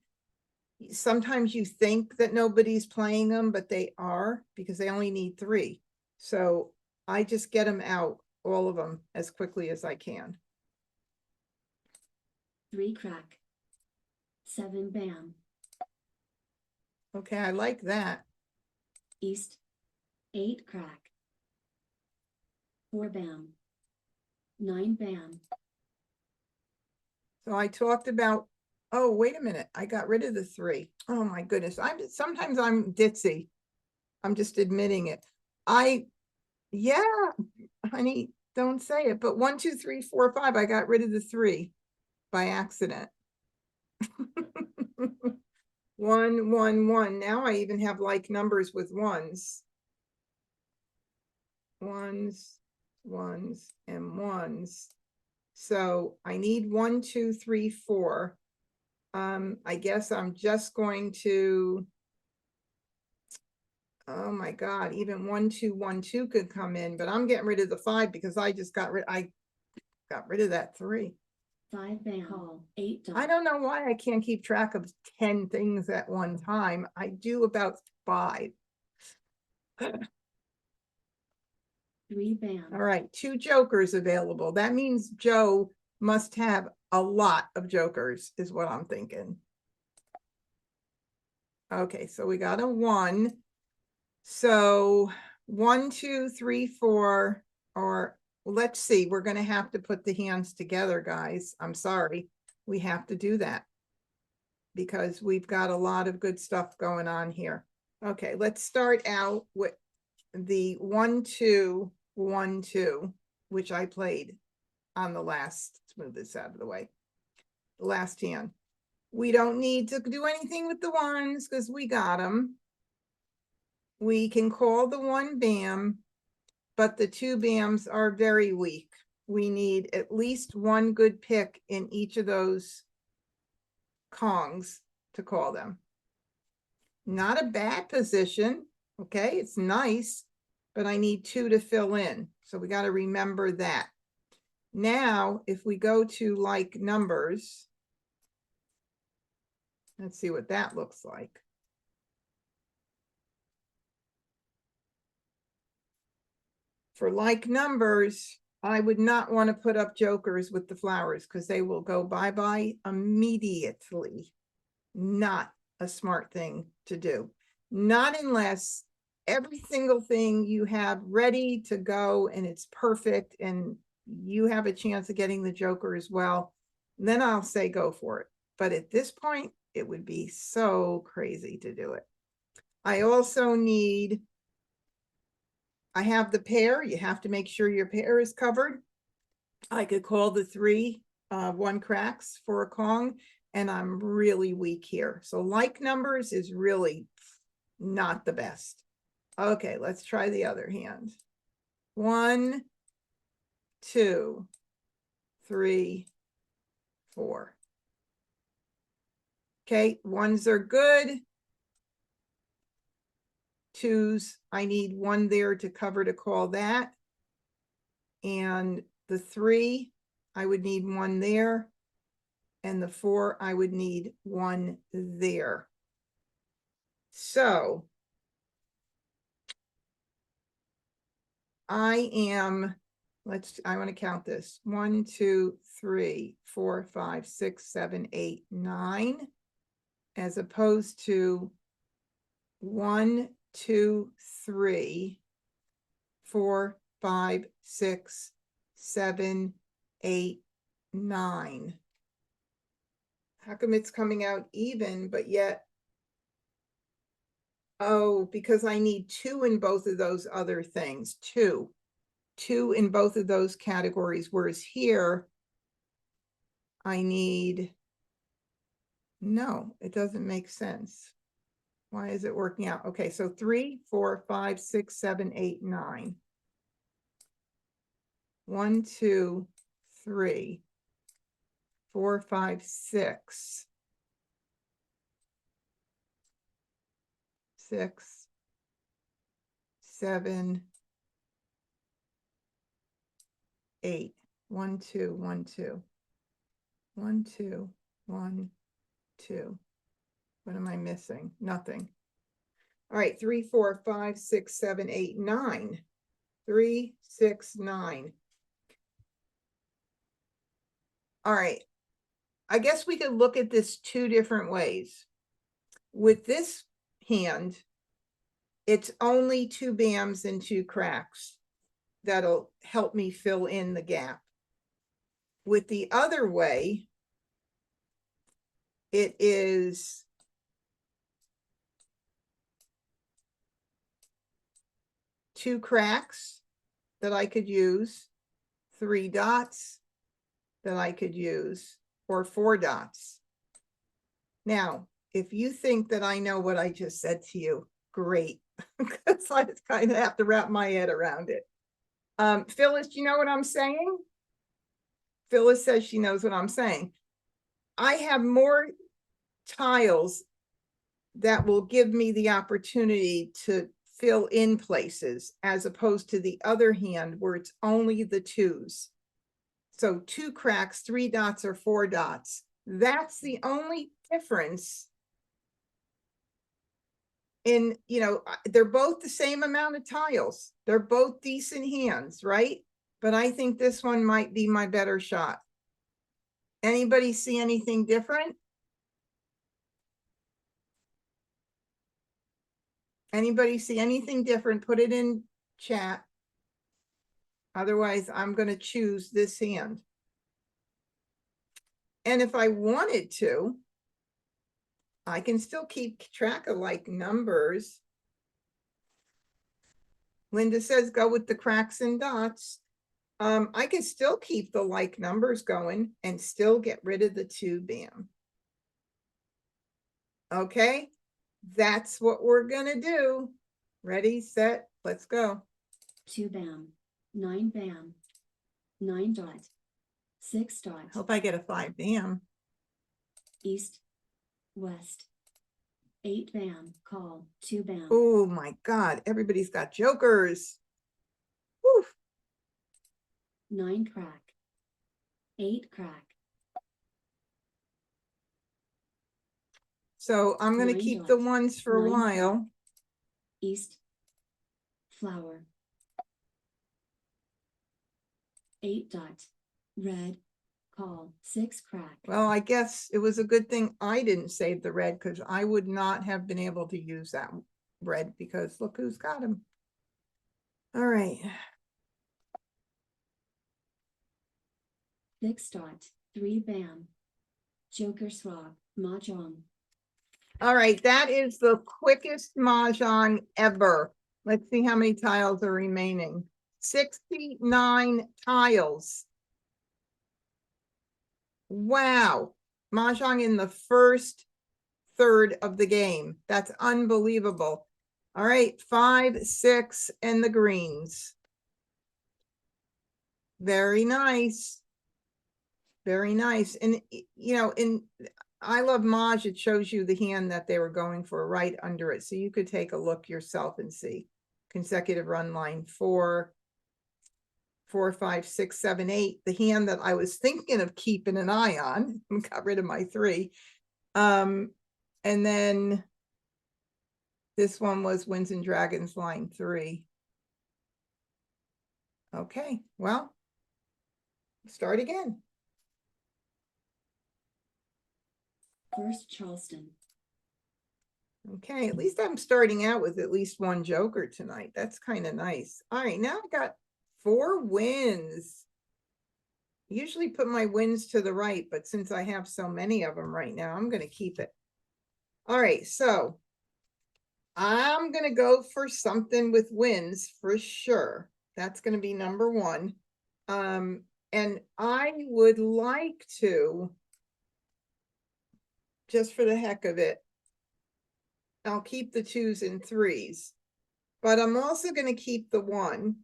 Sometimes you think that nobody's playing them, but they are, because they only need 3. So I just get them out, all of them, as quickly as I can. 3 crack. 7 bam. Okay, I like that. East. 8 crack. 4 bam. 9 bam. So I talked about, oh, wait a minute, I got rid of the 3. Oh my goodness, sometimes I'm ditzy. I'm just admitting it. Yeah, honey, don't say it, but 1, 2, 3, 4, 5, I got rid of the 3 by accident. 1, 1, 1. Now I even have like numbers with 1s. 1s, 1s, and 1s. So I need 1, 2, 3, 4. I guess I'm just going to, oh my God, even 1, 2, 1, 2 could come in, but I'm getting rid of the 5 because I just got rid of that 3. 5 bam. Call. 8 dot. I don't know why I can't keep track of 10 things at one time. I do about 5. 3 bam. All right, 2 jokers available. That means Joe must have a lot of jokers, is what I'm thinking. Okay, so we got a 1. So 1, 2, 3, 4, or let's see, we're going to have to put the hands together, guys. I'm sorry. We have to do that because we've got a lot of good stuff going on here. Okay, let's start out with the 1, 2, 1, 2, which I played on the last, let's move this out of the way, the last hand. We don't need to do anything with the 1s because we got them. We can call the 1 bam, but the 2 bams are very weak. We need at least 1 good pick in each of those Kongs to call them. Not a bad position, okay? It's nice, but I need 2 to fill in. So we got to remember that. Now, if we go to like numbers, let's see what that looks like. For like numbers, I would not want to put up jokers with the flowers because they will go bye-bye immediately. Not a smart thing to do. Not unless every single thing you have ready to go and it's perfect and you have a chance of getting the joker as well, then I'll say go for it. But at this point, it would be so crazy to do it. I also need, I have the pair. You have to make sure your pair is covered. I could call the 3 1 cracks for a Kong, and I'm really weak here. So like numbers is really not the best. Okay, let's try the other hand. 1, 2, 3, 4. Okay, 1s are good. 2s, I need 1 there to cover to call that. And the 3, I would need 1 there. And the 4, I would need 1 there. So I am, I want to count this. 1, 2, 3, 4, 5, 6, 7, 8, 9, as opposed to 1, 2, 3, 4, 5, 6, 7, 8, 9. How come it's coming out even, but yet, oh, because I need 2 in both of those other things, 2 in both of those categories, whereas here I need, no, it doesn't make sense. Why is it working out? Okay, so 3, 4, 5, 6, 7, 8, 9. 1, 2, 3, 4, 5, 6. 6, 7, 8. 1, 2, 1, 2. 1, 2, 1, 2. What am I missing? Nothing. All right, 3, 4, 5, 6, 7, 8, 9. 3, 6, 9. All right. I guess we could look at this 2 different ways. With this hand, it's only 2 bams and 2 cracks that'll help me fill in the gap. With the other way, it is two cracks that I could use, 3 dots that I could use, or 4 dots. Now, if you think that I know what I just said to you, great, because I just kind of have to wrap my head around it. Phyllis, do you know what I'm saying? Phyllis says she knows what I'm saying. I have more tiles that will give me the opportunity to fill in places, as opposed to the other hand where it's only the 2s. So 2 cracks, 3 dots, or 4 dots. That's the only difference in, you know, they're both the same amount of tiles. They're both decent hands, right? But I think this one might be my better shot. Anybody see anything different? Anybody see anything different? Put it in chat. Otherwise, I'm going to choose this hand. And if I wanted to, I can still keep track of like numbers. Linda says go with the cracks and dots. I can still keep the like numbers going and still get rid of the 2 bam. Okay, that's what we're gonna do. Ready, set, let's go. 2 bam, 9 bam, 9 dot, 6 dot, Hope I get a 5 bam. east, west, 8 bam, call, 2 bam, Oh my God, everybody's got jokers. Woo. 9 crack, 8 crack, So I'm gonna 9 keep the dot, 1s for a 9 while. east, flower, 8 dot. Red. Call. 6 crack. Well, I guess it was a good thing I didn't save the red because I would not have been able to use that red because look who's got him. All right. 6 dot. 3 bam. Joker swap. Mahjong. All right, that is the quickest Mahjong ever. Let's see how many tiles are remaining. 69 tiles. Wow. Mahjong in the first third of the game. That's unbelievable. All right, 5, 6, and the greens. Very nice. Very nice. And, you know, in I love Maj, it shows you the hand that they were going for right under it. So you could take a look yourself and see. Consecutive run line 4, 4, 5, 6, 7, 8. The hand that I was thinking of keeping an eye on, got rid of my 3. And then this one was Winds and Dragons line 3. Okay, well, start again. First Charleston. Okay, at least I'm starting out with at least one joker tonight. That's kind of nice. All right, now I got 4 wins. Usually put my wins to the right, but since I have so many of them right now, I'm going to keep it. All right, so I'm going to go for something with wins for sure. That's going to be number 1. And I would like to, just for the heck of it, I'll keep the 2s and 3s, but I'm also going to keep the 1.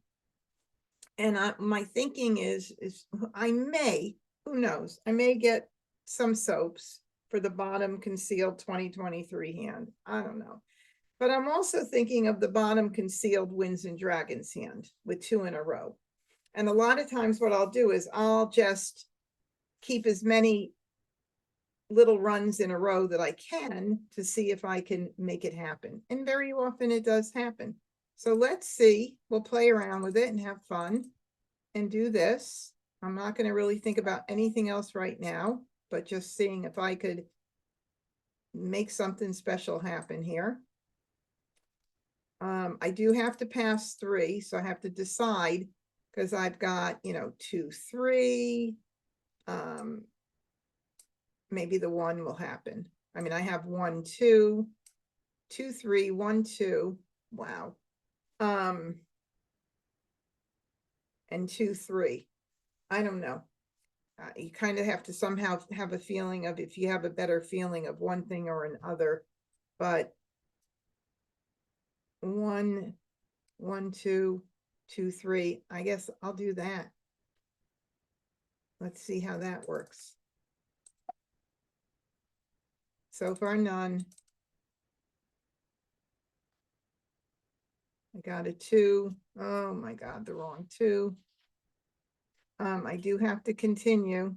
And my thinking is I may, who knows, I may get some soaps for the bottom concealed 2023 hand. I don't know. But I'm also thinking of the bottom concealed Winds and Dragons hand with 2 in a row. And a lot of times what I'll do is I'll just keep as many little runs in a row that I can to see if I can make it happen. And very often it does happen. So let's see, we'll play around with it and have fun and do this. I'm not going to really think about anything else right now, but just seeing if I could make something special happen here. I do have to pass 3, so I have to decide because I've got, you know, 2, 3. Maybe the 1 will happen. I mean, I have 1, 2, 2, 3, 1, 2. Wow. And 2, 3. I don't know. You kind of have to somehow have a feeling of if you have a better feeling of one thing or another, but 1, 1, 2, 2, 3. I guess I'll do that. Let's see how that works. So far, none. I got a 2. Oh my God, the wrong 2. I do have to continue.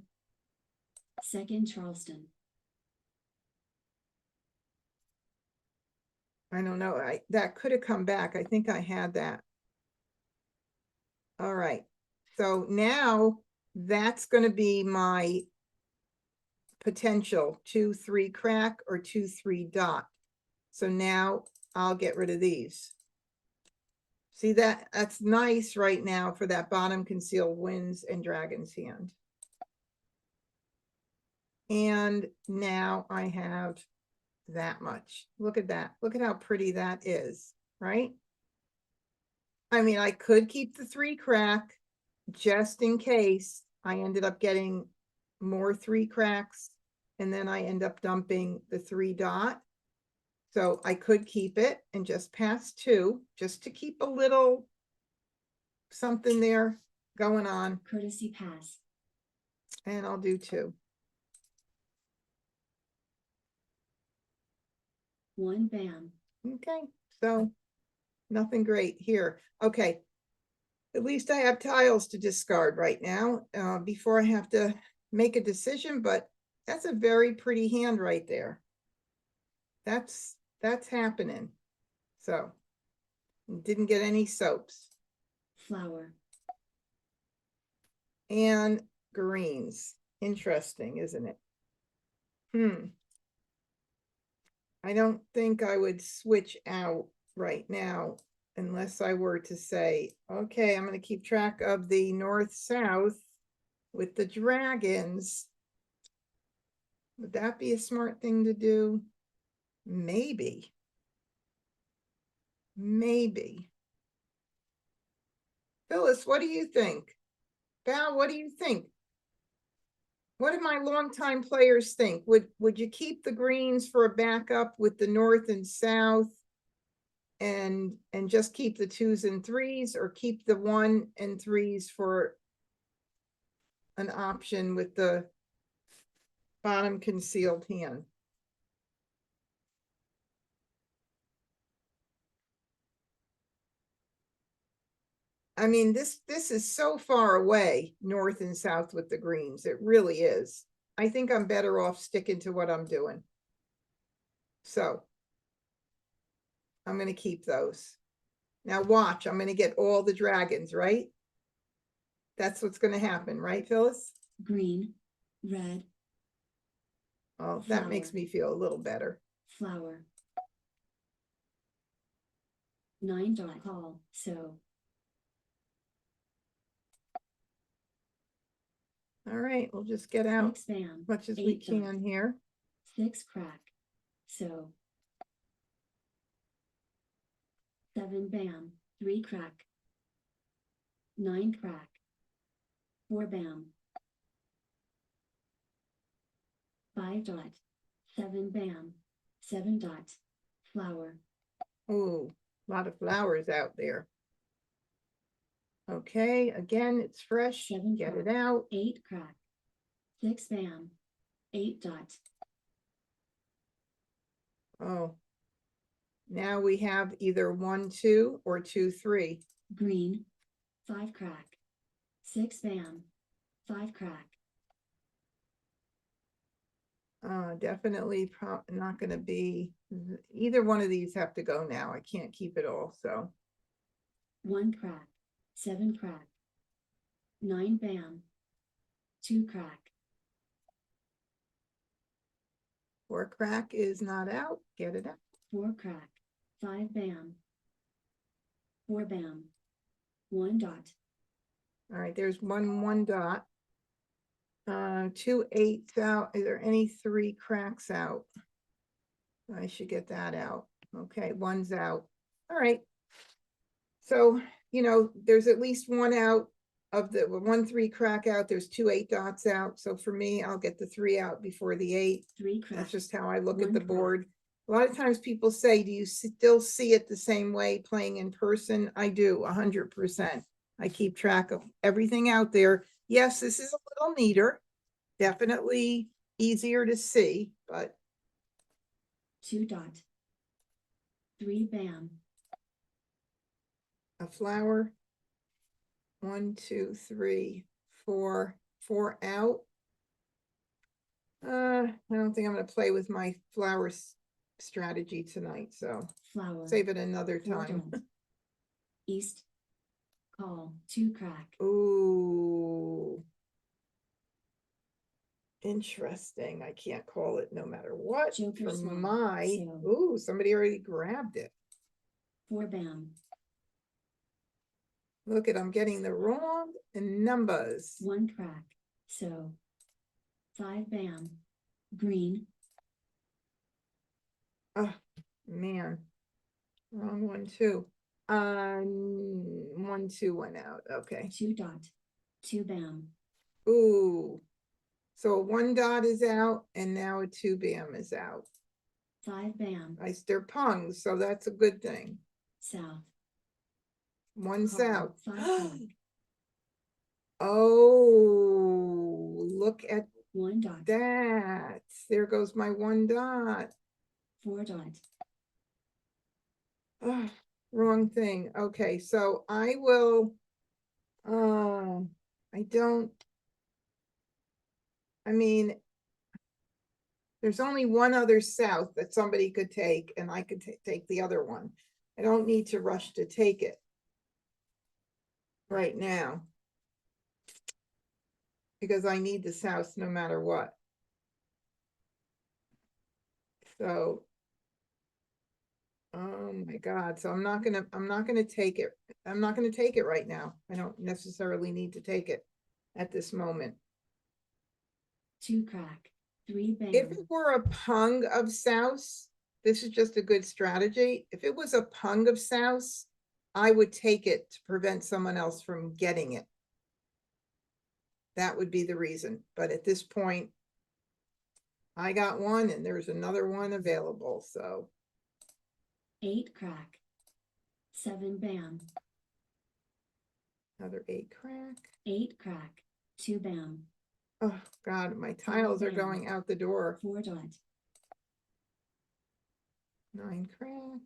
Second Charleston. I don't know. That could have come back. I think I had that. All right. So now that's going to be my potential 2, 3 crack or 2, 3 dot. So now I'll get rid of these. See that? That's nice right now for that bottom concealed Winds and Dragons hand. And now I have that much. Look at that. Look at how pretty that is, right? I mean, I could keep the 3 crack just in case I ended up getting more 3 cracks and then I end up dumping the 3 dot. So I could keep it and just pass 2 just to keep a little something there going on. Courtesy pass. And I'll do 2. 1 bam. Okay, so nothing great here. Okay, at least I have tiles to discard right now before I have to make a decision, but that's a very pretty hand right there. That's happening. So didn't get any soaps. Flower. and greens. Interesting, isn't it? I don't think I would switch out right now unless I were to say, okay, I'm going to keep track of the north-south with the dragons. Would that be a smart thing to do? Maybe. Maybe. Phyllis, what do you think? Val, what do you think? What do my longtime players think? Would you keep the greens for a backup with the north and south and just keep the 2s and 3s, or keep the 1 and 3s for an option with the bottom concealed hand? I mean, this is so far away, north and south with the greens. It really is. I think I'm better off sticking to what I'm doing. So I'm going to keep those. Now watch, I'm going to get all the dragons, right? That's what's going to happen, right, Phyllis? Green, red, Oh, that makes Flower. me feel a little better. flower. 9 dot call, so All right, we'll just get out 6 bam, as much as we 8 dot, can here. 6 crack, so 7 bam, 3 crack, 9 crack, 4 bam, 5 dot, 7 bam, 7 dot, flower, Ooh, a lot of flowers out there. Okay, again, it's fresh. 7 Get it crack, out. 8 crack, 6 bam, 8 dot, Oh, now we have either 1, 2 or 2, 3. green, 5 crack, 6 bam, 5 crack, Definitely not going to be, either one of these have to go now. I can't keep it all. So 1 crack, 7 crack, 9 bam, 2 crack, 4 crack is not out. Get it out. 4 crack, 5 bam, 4 bam, 1 dot, All right, there's 1 dot. 2 8s out. Is there any 3 cracks out? I should get that out. Okay, 1's out. All right. So, you know, there's at least 1 out of the 1 3 crack out. There's 2 8 dots out. So for me, I'll get the 3 out before the 8. 3 crack, That's just how I look at 1 the crack. board. A lot of times people say, do you still see it the same way playing in person? I do, 100%. I keep track of everything out there. Yes, this is a little neater. Definitely easier to see, but 2 dot, 3 bam, a flower. 1 2 3 4, 4 out. I don't think I'm going to play with my flowers strategy tonight, so flower, save it another 4 time. dot, east, call, 2 crack, Ooh. Interesting. I can't call it no matter what. Joker For slot, my, so- ooh, somebody already grabbed it. 4 bam, Look at, I'm getting the wrong numbers. 1 crack, so 5 bam, green, Oh, man. Wrong one too. 1 2 went out. Okay. 2 dot, 2 bam, Ooh. So 1 dot is out and now a 2 bam is out. 5 bam, They're pungs, so that's a good thing. south, 1's call, out. 5 crack, Oh, look at 1 dot, that. There goes my 1 dot. 4 dot, Oh, wrong thing. Okay, so I will, I mean, there's only one other south that somebody could take, and I could take the other one. I don't need to rush to take it right now. because I need this house no matter what. So, oh my God, so I'm not gonna take it. I'm not gonna take it right now. I don't necessarily need to take it at this moment. 2 crack, 3 If bam, it were a pung of souse, this is just a good strategy. If it was a pung of souse, I would take it to prevent someone else from getting it. That would be the reason. But at this point, I got one and there's another one available. So 8 crack, 7 bam, another 8 crack. 8 crack, 2 bam, Oh God, my tiles are bam. going out the door. 4 dot, 9 crack.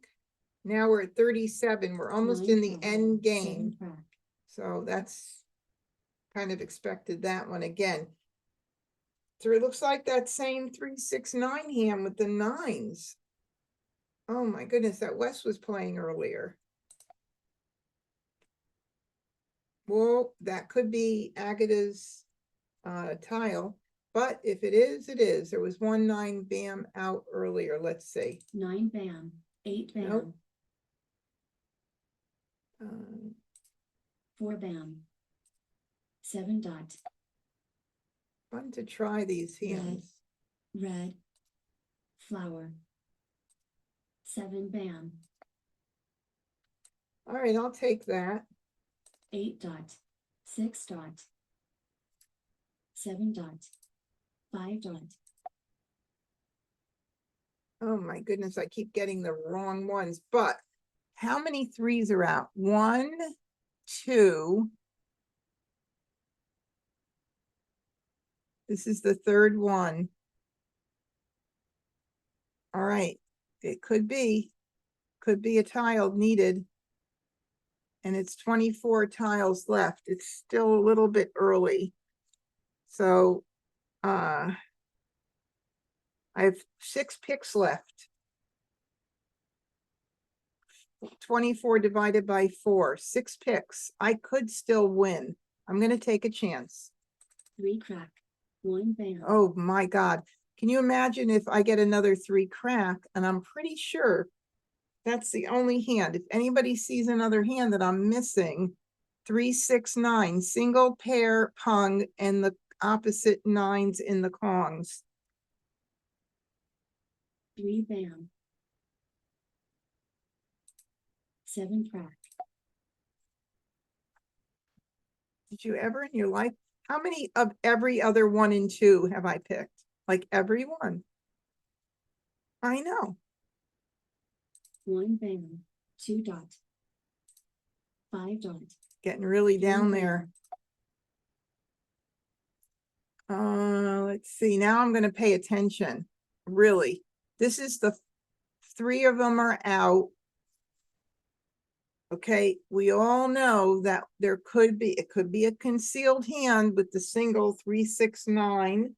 Now we're at 37. We're almost 9 in the crack, end 7 game. crack, So that's kind of expected that one again. So it looks like that same 3, 6, 9 hand with the nines. Oh my goodness, that Wes was playing earlier. Well, that could be Agata's tile, but if it is, it is. There was 1 9 bam out earlier. Let's see. 9 bam, 8 bam, Nope. Um, 4 bam, 7 dot, fun to try these hands. red, flower, 7 bam, All right, I'll take that. 8 dot, 6 dot, 7 dot, 5 dot, Oh my goodness, I keep getting the wrong ones, but how many threes are out? 1, 2. This is the third one. All right, it could be a tile needed. And it's 24 tiles left. It's still a little bit early. So I have 6 picks left. 24 divided by 4, 6 picks. I could still win. I'm going to take a chance. 3 crack, 1 bam, Oh my God. Can you imagine if I get another 3 crack? And I'm pretty sure that's the only hand. If anybody sees another hand that I'm missing, 3, 6, 9, single pair pung and the opposite nines in the kongs. 3 bam, 7 crack, Did you ever in your life? How many of every other 1 and 2 have I picked? Like every one. I know. 1 bam, 2 dot, 5 dot, Getting really 3 down bam, there. Let's see. Now I'm going to pay attention. Really. This is the 3 of them are out. Okay, we all know that it could be a concealed hand with the single 3, 6, 9.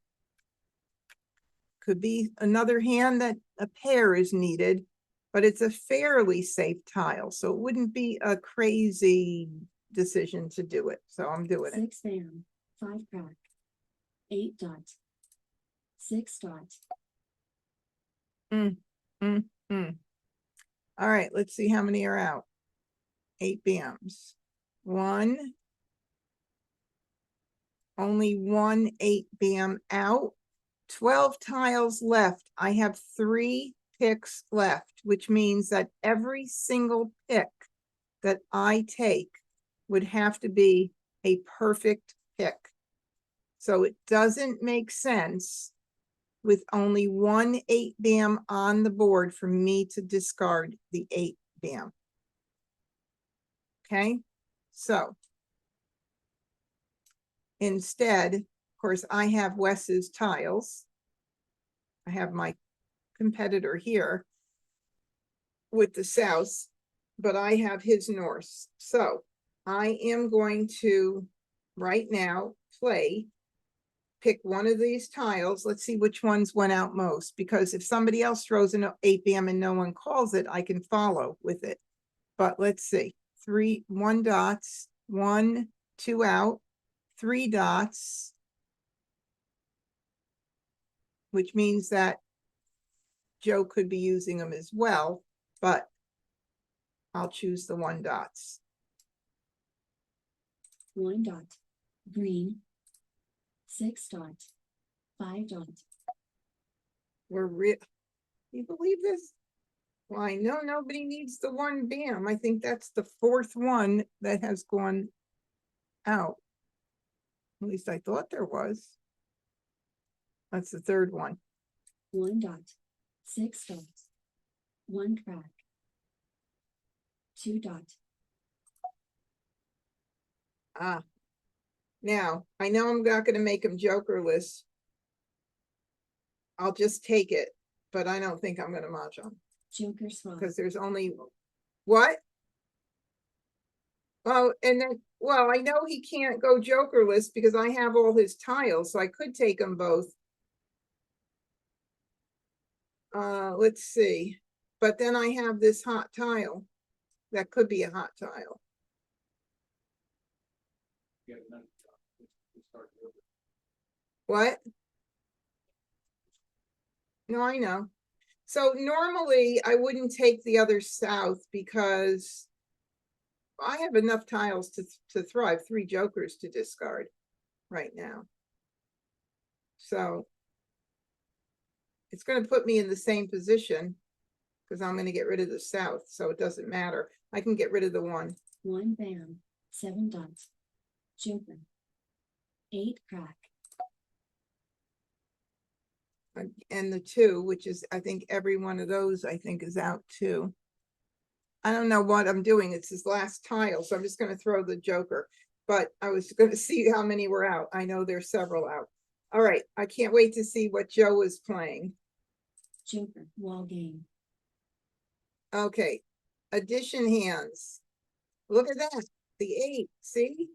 Could be another hand that a pair is needed, but it's a fairly safe tile, so it wouldn't be a crazy decision to do it. So I'm doing it. 6 bam, 5 crack, 8 dot, 6 dot, All right, let's see how many are out. 8 bams. 1. Only 1 8 bam out. 12 tiles left. I have 3 picks left, which means that every single pick that I take would have to be a perfect pick. So it doesn't make sense with only 1 8 bam on the board for me to discard the 8 bam. Okay, so instead, of course, I have Wes's tiles. I have my competitor here with the south, but I have his north. So I am going to right now pick one of these tiles. Let's see which ones went out most, because if somebody else throws an 8 bam and no one calls it, I can follow with it. But let's see, 1 dots, 1, 2 out, 3 dots, which means that Joe could be using them as well, but I'll choose the 1 dots. 1 dot. Green. 6 dot. 5 dot. You believe this? Why, no, nobody needs the 1 bam. I think that's the 4th one that has gone out. At least I thought there was. That's the 3rd one. 1 dot. 6 dots. 1 crack. 2 dot. Ah. Now, I know I'm not gonna make them jokerless. I'll just take it, but I don't think I'm gonna Mahjong Joker swap. because there's only what? Oh, and then, well, I know he can't go jokerless because I have all his tiles, so I could take them both. Let's see. But then I have this hot tile. That could be a hot tile. What? No, I know. So normally I wouldn't take the other south because I have enough tiles to thrive, 3 jokers to discard right now. So it's going to put me in the same position because I'm going to get rid of the south. So it doesn't matter. I can get rid of the 1. 1 bam. 7 dots. Joker. 8 crack. And the 2, which is, I think every one of those, I think, is out too. I don't know what I'm doing. It's his last tile, so I'm just going to throw the joker. But I was going to see how many were out. I know there's several out. All right, I can't wait to see what Joe is playing. Joker. Wall game. Okay, addition hands. Look at that, the 8, see?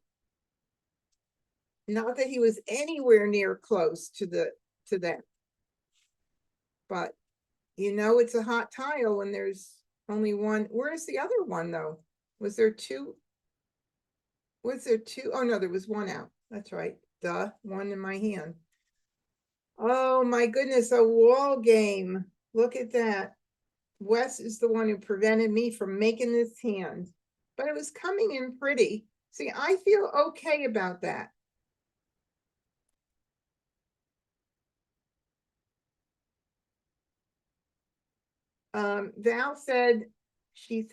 Not that he was anywhere near close to that. But you know it's a hot tile when there's only 1. Where's the other one though? Was there 2? Was there 2? Oh no, there was 1 out. That's right. Duh, 1 in my hand. Oh my goodness, a wall game. Look at that. Wes is the one who prevented me from making this hand, but it was coming in pretty. See, I feel okay about that. Val said she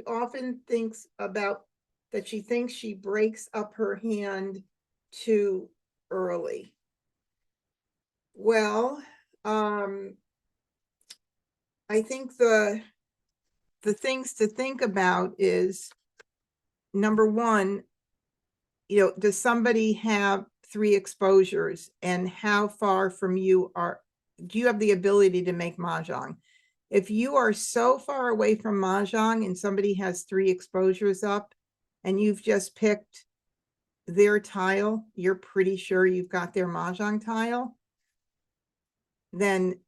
often thinks about that she thinks she breaks up her hand too early. Well, I think the things to think about is, number 1, you know, does somebody have 3 exposures, and how far from you do you have the ability to make Mahjong? If you are so far away from Mahjong and somebody has 3 exposures up and you've just picked their tile, you're pretty sure you've got their Mahjong tile, then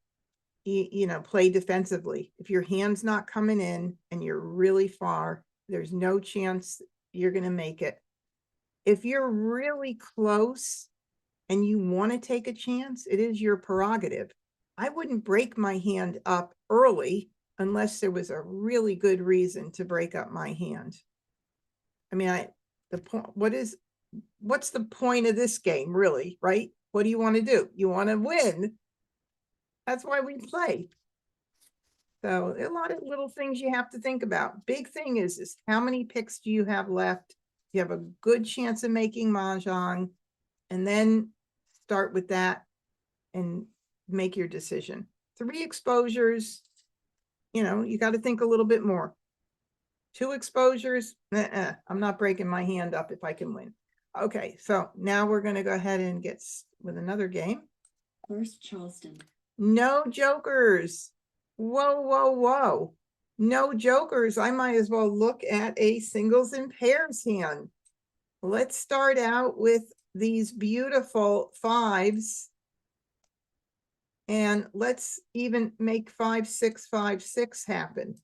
you know, play defensively. If your hand's not coming in and you're really far, there's no chance you're going to make it. If you're really close and you want to take a chance, it is your prerogative. I wouldn't break my hand up early unless there was a really good reason to break up my hand. I mean, what's the point of this game, really, right? What do you want to do? You want to win. That's why we play. So a lot of little things you have to think about. Big thing is how many picks do you have left? You have a good chance of making Mahjong, and then start with that and make your decision. 3 exposures, you know, you got to think a little bit more. 2 exposures, I'm not breaking my hand up if I can win. Okay, so now we're going to go ahead and get with another game. First Charleston. No jokers. Whoa, whoa, whoa. No jokers. I might as well look at a singles and pairs hand. Let's start out with these beautiful 5s. And let's even make 5, 6, 5, 6 happen.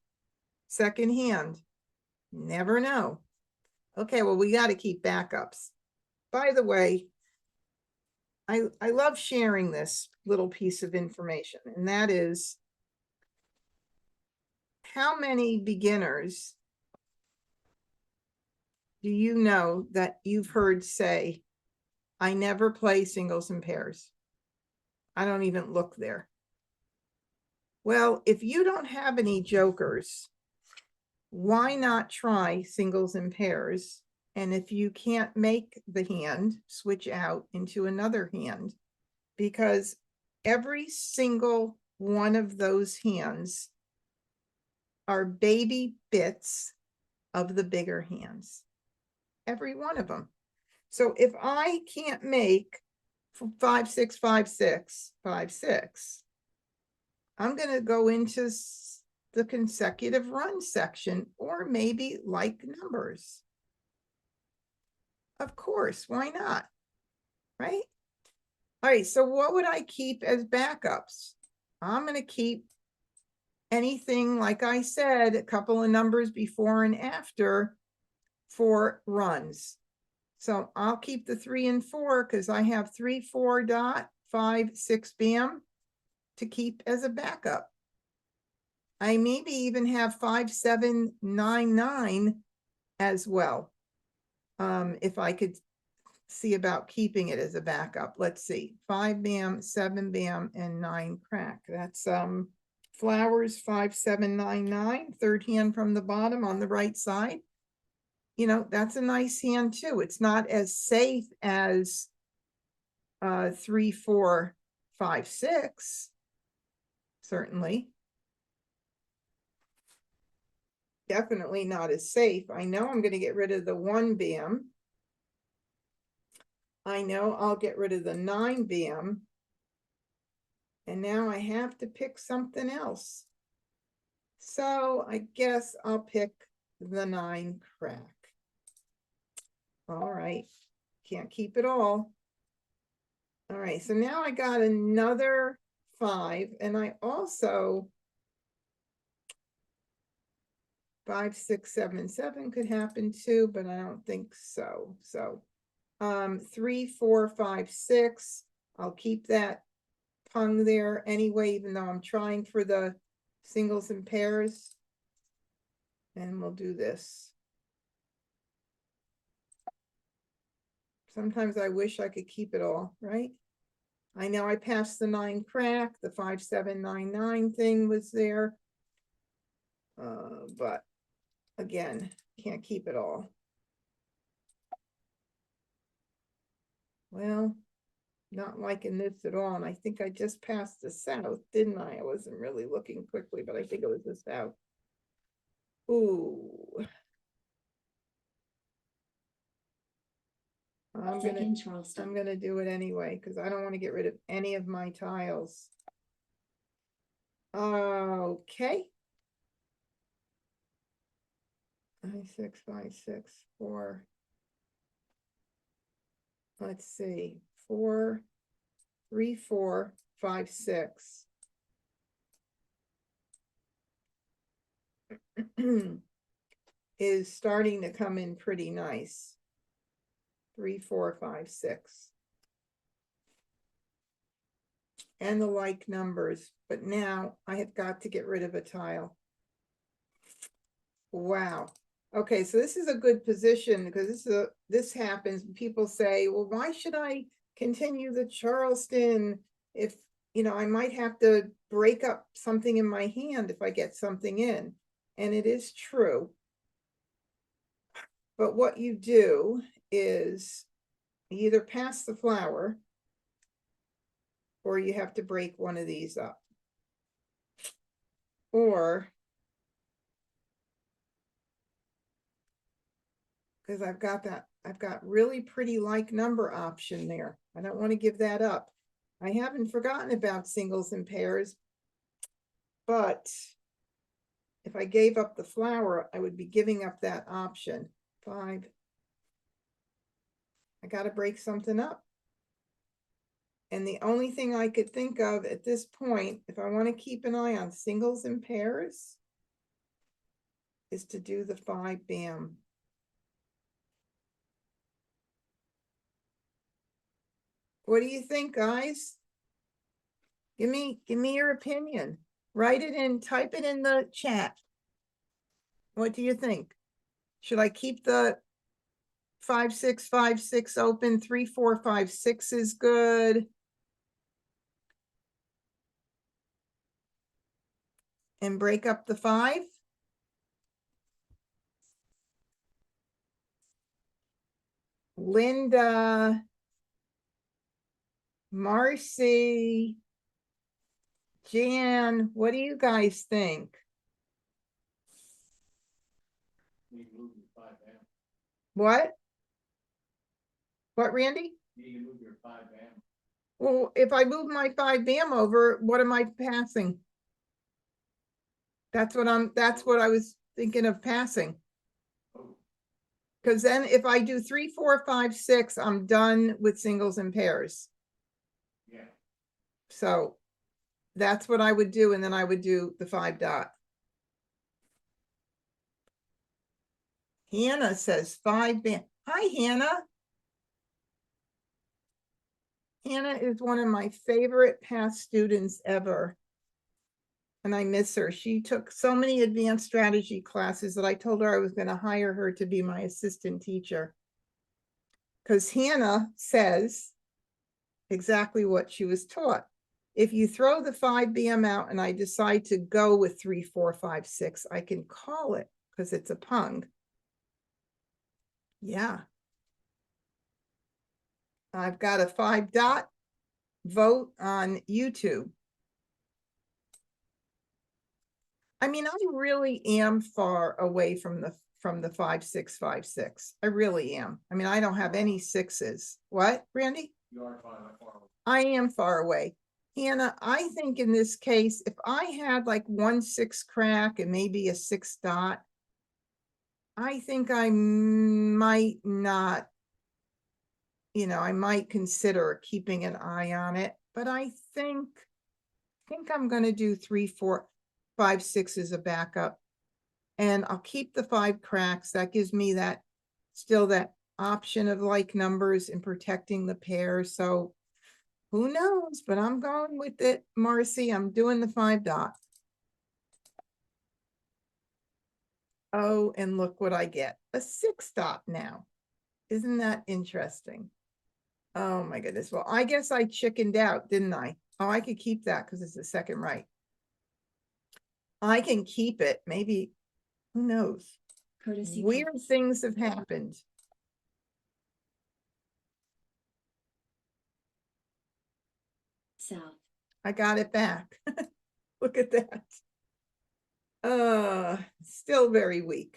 Second hand. Never know. Okay, well, we got to keep backups. By the way, I love sharing this little piece of information, and that is how many beginners do you know that you've heard say, I never play singles and pairs. I don't even look there. Well, if you don't have any jokers, why not try singles and pairs? And if you can't make the hand, switch out into another hand, because every single one of those hands are baby bits of the bigger hands. Every one of them. So if I can't make 5, 6, 5, 6, 5, 6, I'm going to go into the consecutive run section, or maybe like numbers. Of course, why not? Right? All right, so what would I keep as backups? I'm going to keep anything, like I said, a couple of numbers before and after for runs. So I'll keep the 3 and 4 because I have 3, 4 dot, 5, 6 bam to keep as a backup. I maybe even have 5, 7, 9, 9 as well. If I could see about keeping it as a backup. Let's see, 5 bam, 7 bam, and 9 crack. That's flowers, 5, 7, 9, 9, third hand from the bottom on the right side. You know, that's a nice hand too. It's not as safe as 3, 4, 5, 6, certainly. Definitely not as safe. I know I'm going to get rid of the 1 bam. I know I'll get rid of the 9 bam. And now I have to pick something else. So I guess I'll pick the 9 crack. All right. Can't keep it all. All right. So now I got another 5. And I also 5, 6, 7, 7 could happen too, but I don't think so. So 3, 4, 5, 6. I'll keep that hung there anyway, even though I'm trying for the singles and pairs. And we'll do this. Sometimes I wish I could keep it all, right? I know I passed the 9 crack, the 5, 7, 9, 9 thing was there. But again, can't keep it all. Well, not liking this at all. And I think I just passed the south, didn't I? I wasn't really looking quickly, but I think it was the south. Ooh. Charleston. I'm gonna do it anyway, because I don't want to get rid of any of my tiles. Okay. 5, 6, 5, 6, 4. Let's see, 4, 3, 4, 5, 6. Is starting to come in pretty nice. 3, 4, 5, 6. And the like numbers, but now I have got to get rid of a tile. Wow. Okay, so this is a good position because this happens. People say, well, why should I continue the Charleston if, you know, I might have to break up something in my hand if I get something in. And it is true. But what you do is you either pass the flower or you have to break one of these up. Or, because I've got really pretty like number option there. I don't want to give that up. I haven't forgotten about singles and pairs, but if I gave up the flower, I would be giving up that option. 5. I got to break something up. And the only thing I could think of at this point, if I want to keep an eye on singles and pairs, is to do the 5 bam. What do you think, guys? Give me your opinion. Write it in, type it in the chat. What do you think? Should I keep the 5, 6, 5, 6 open? 3, 4, 5, 6 is good. And break up the 5? Linda, Marcy, Jan, what do you guys think? What? What, Randy? You move your 5 bam. Well, if I move my 5 bam over, what am I passing? That's what I was thinking of passing. Oh, Because then if I do 3, 4, 5, 6, I'm done with singles and pairs. yeah. So that's what I would do. And then I would do the 5 dot. Hannah says 5 bam. Hi, Hannah. Hannah is one of my favorite past students ever. And I miss her. She took so many advanced strategy classes that I told her I was going to hire her to be my assistant teacher. Because Hannah says exactly what she was taught. If you throw the 5 bam out and I decide to go with 3, 4, 5, 6, I can call it because it's a pung. Yeah. I've got a 5 dot vote on YouTube. I mean, I really am far away from the 5, 6, 5, 6. I really am. I mean, I don't have any 6s. What, Randy? You are far away. I am far away. Hannah, I think in this case, if I had like 1 6 crack and maybe a 6 dot, I think I might not, I might consider keeping an eye on it, but I think I'm going to do 3, 4, 5, 6 as a backup. And I'll keep the 5 cracks. That gives me still that option of like numbers and protecting the pair. So who knows, but I'm going with it, Marcy. I'm doing the 5 dot. Oh, and look what I get. A 6 dot now. Isn't that interesting? Oh my goodness. Well, I guess I chickened out, didn't I? Oh, I could keep that because it's the second right. I can keep it. Maybe, who knows? Courtesy Weird points. things have happened. South. I got it back. Look at that. Still very weak.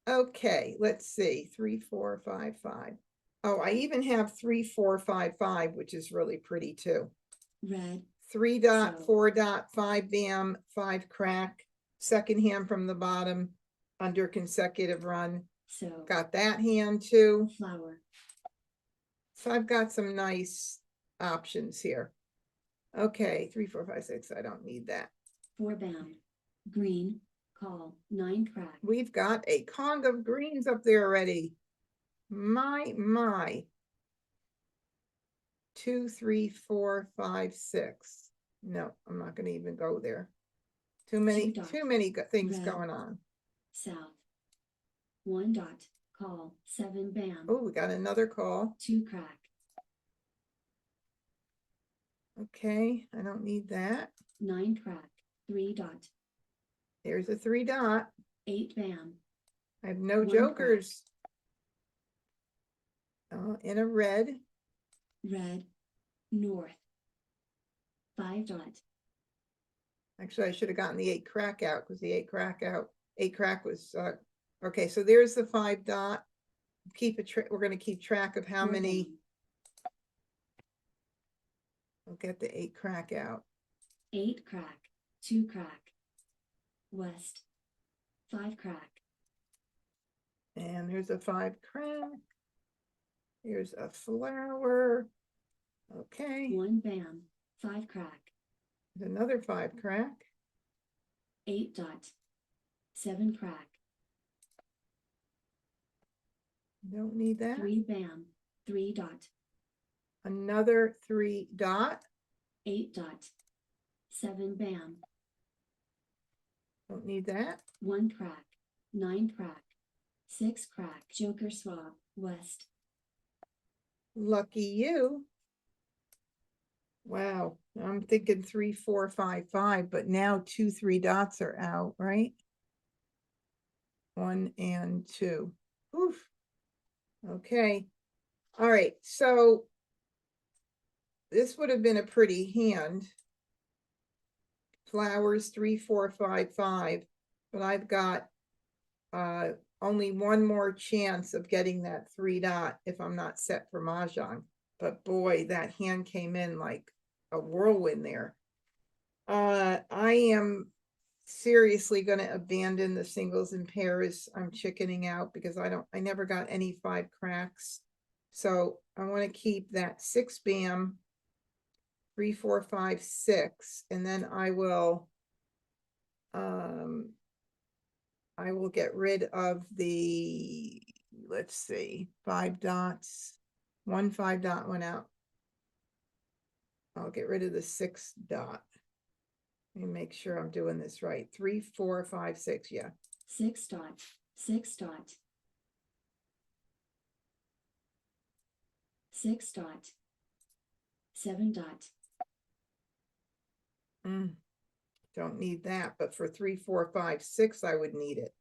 Okay, let's see. 3, 4, 5, 5. Oh, I even have 3, 4, 5, 5, which is really pretty too. Red. 3 dot, So- 4 dot, 5 bam, 5 crack, second hand from the bottom under consecutive run. So. Got that hand too. Flower. So I've got some nice options here. Okay, 3, 4, 5, 6. I don't need that. 4 bam. Green. Call. 9 crack. We've got a Kong of greens up there already. My. 2, 3, 4, 5, 6. No, I'm not going to even go there. Too many things Red. going on. South. 1 dot. Call. 7 bam. Oh, we got another call. 2 crack. Okay, I don't need that. 9 crack. 3 dot. There's a 3 dot. 8 bam. I have no 1 jokers. In a red. Red. North. 5 dot. Actually, I should have gotten the 8 crack out because the 8 crack was okay. So there's the 5 dot. We're going to keep track of how 4 many. bam. We'll get the 8 crack out. 8 crack. 2 crack. West. 5 crack. And there's a 5 crack. Here's a flower. Okay. 1 bam. 5 crack. There's another 5 crack. 8 dot. 7 crack. Don't need that. 3 bam. 3 dot, another 3 dot. 8 dot, 7 bam, Don't need that. 1 crack, 9 crack, 6 crack, joker swap, west, Lucky you. Wow, I'm thinking 3, 4, 5, 5, but now 2, 3 dots are out, right? 1 and 2. Oof. Okay. All right, so this would have been a pretty hand. Flowers 3, 4, 5, 5, but I've got only one more chance of getting that 3 dot if I'm not set for Mahjong. But boy, that hand came in like a whirlwind there. I am seriously going to abandon the singles and pairs. I'm chickening out because I never got any 5 cracks. So I want to keep that 6 bam, 3, 4, 5, 6, and then I will get rid of the, let's see, 5 dots. 1 5 dot went out. I'll get rid of the 6 dot. Let me make sure I'm doing this right. 3, 4, 5, 6. Yeah. 6 dot, 6 dot, 6 dot, 7 dot, Don't need that, but for 3, 4, 5, 6, I would need it.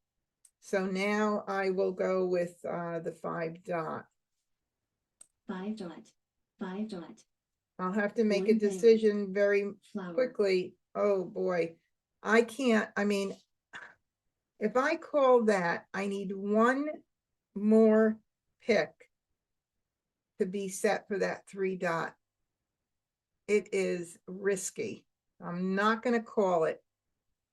So now I will go with the 5 dot. 5 dot, 5 dot, I'll have to make a 1 bam, decision very flower, quickly. Oh boy, I can't. I mean, if I call that, I need one more pick to be set for that 3 dot. It is risky. I'm not going to call it.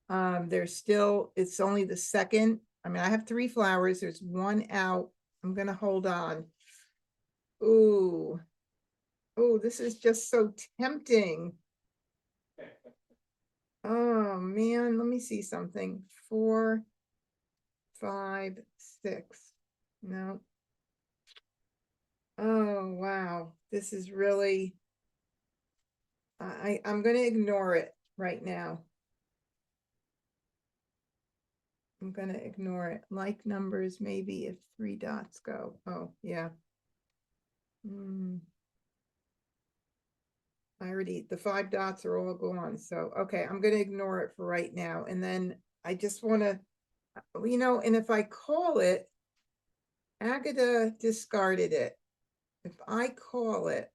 There's still, it's only the second. I mean, I have 3 flowers. There's 1 out. I'm going to hold on. Ooh. Oh, this is just so tempting. Oh man, let me see something. 4, 5, 6. No. Oh wow, this is really. I'm going to ignore it right now. I'm going to ignore it. Like numbers, maybe if 3 dots go. Oh yeah. I already, the 5 dots are all gone. So, okay, I'm going to ignore it for right now. And then I just want to, you know, and if I call it, Agatha discarded it. If I call it,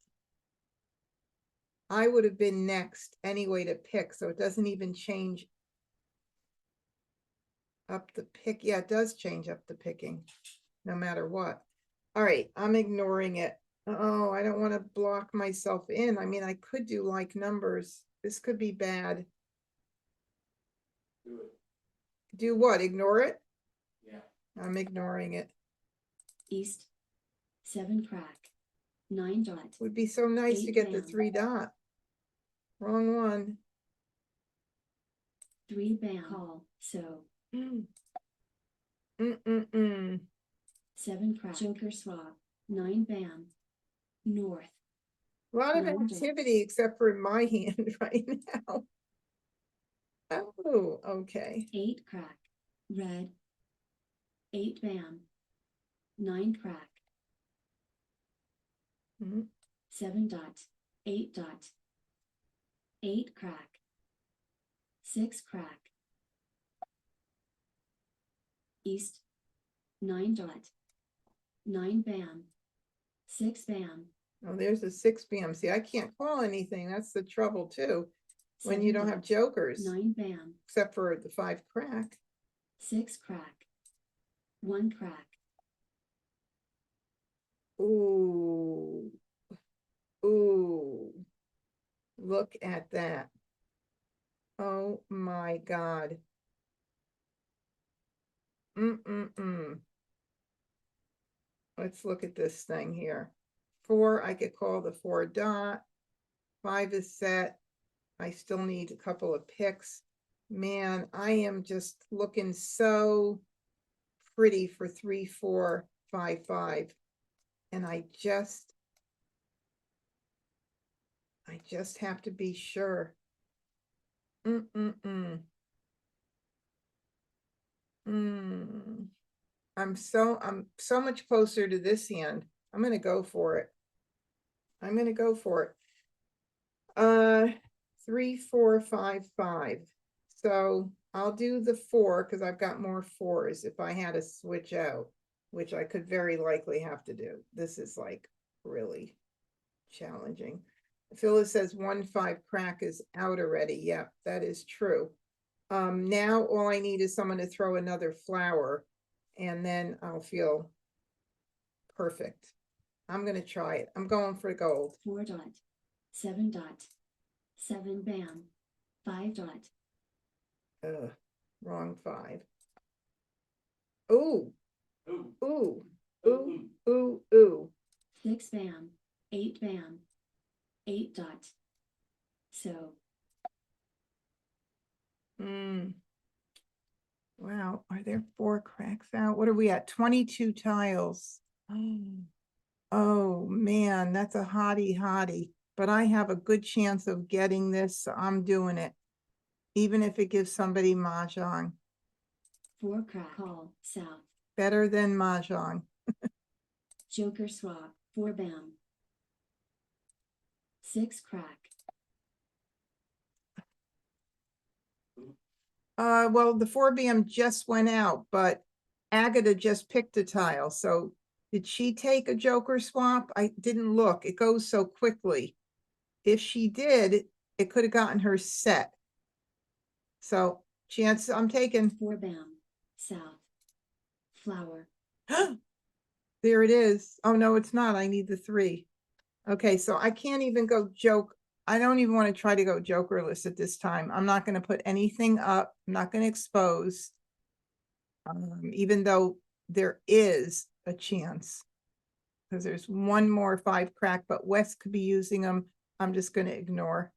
I would have been next anyway to pick. So it doesn't even change up the pick. Yeah, it does change up the picking no matter what. All right, I'm ignoring it. Oh, I don't want to block myself in. I mean, I could do like numbers. This could be bad. Do it. Do what? Ignore it? Yeah. I'm ignoring it. east, 7 crack, 9 dot, Would be so nice to 8 get the bam, 3 dot. Wrong one. 3 bam, call, so, 7 crack, joker swap, 9 bam, north, A lot of 9 dots, activity except for in my hand right now. Oh, okay. 8 crack, red, 8 bam, 9 crack, Mhm. 7 dot, 8 dot, 8 crack, 6 crack, east, 9 dot, 9 bam, 6 bam, Oh, there's a 6 p.m. See, I can't call anything. That's the trouble too. When 7 you don't have dot, jokers, 9 bam, except for the 5 crack. 6 crack, 1 crack, Ooh. Ooh. Look at that. Oh my God. Let's look at this thing here. 4, I could call the 4 dot. 5 is set. I still need a couple of picks. Man, I am just looking so pretty for 3, 4, 5, 5. and I just have to be sure. I'm so much closer to this hand. I'm gonna go for it. I'm gonna go for it. 3, 4, 5, 5. So I'll do the 4 because I've got more 4s if I had to switch out, which I could very likely have to do. This is like really challenging. Phyllis says 1, 5 crack is out already. Yep, that is true. Now all I need is someone to throw another flower and then I'll feel perfect. I'm gonna try it. I'm going for gold. 4 dot. 7 dot. 7 bam. 5 dot. Wrong 5. Ooh, Ooh, ooh, ooh, ooh, ooh, ooh. 6 bam. 8 bam. 8 dot. So Wow, are there 4 cracks out? What are we at? 22 tiles. Oh man, that's a hottie. But I have a good chance of getting this, so I'm doing it. Even if it gives somebody Mahjong. 4 crack. Call. South. Better than Mahjong. Joker swap. 4 bam. 6 crack. Well, the 4BM just went out, but Agatha just picked a tile. So did she take a Joker swap? I didn't look. It goes so quickly. If she did, it could have gotten her set. So chance I'm taking. 4 bam. South. Flower. There it is. Oh no, it's not. I need the 3. Okay, so I can't even go joke. I don't even want to try to go jokerless at this time. I'm not going to put anything up. I'm not going to expose. Even though there is a chance. Because there's one more 5 crack, but Wes could be using them. I'm just going to ignore.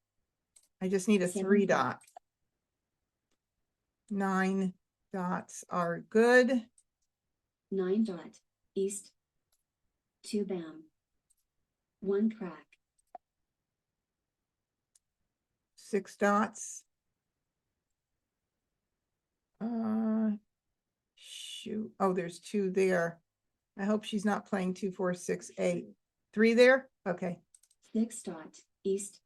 I just need a 7 3 crack. dot. 9 dots are good. 9 dot. East. 2 bam. 1 crack. 6 dots. Shoot. Oh, there's 2 there. I hope she's not playing 2, 4, 6, 8. 3 there? Okay. 6 dot. East.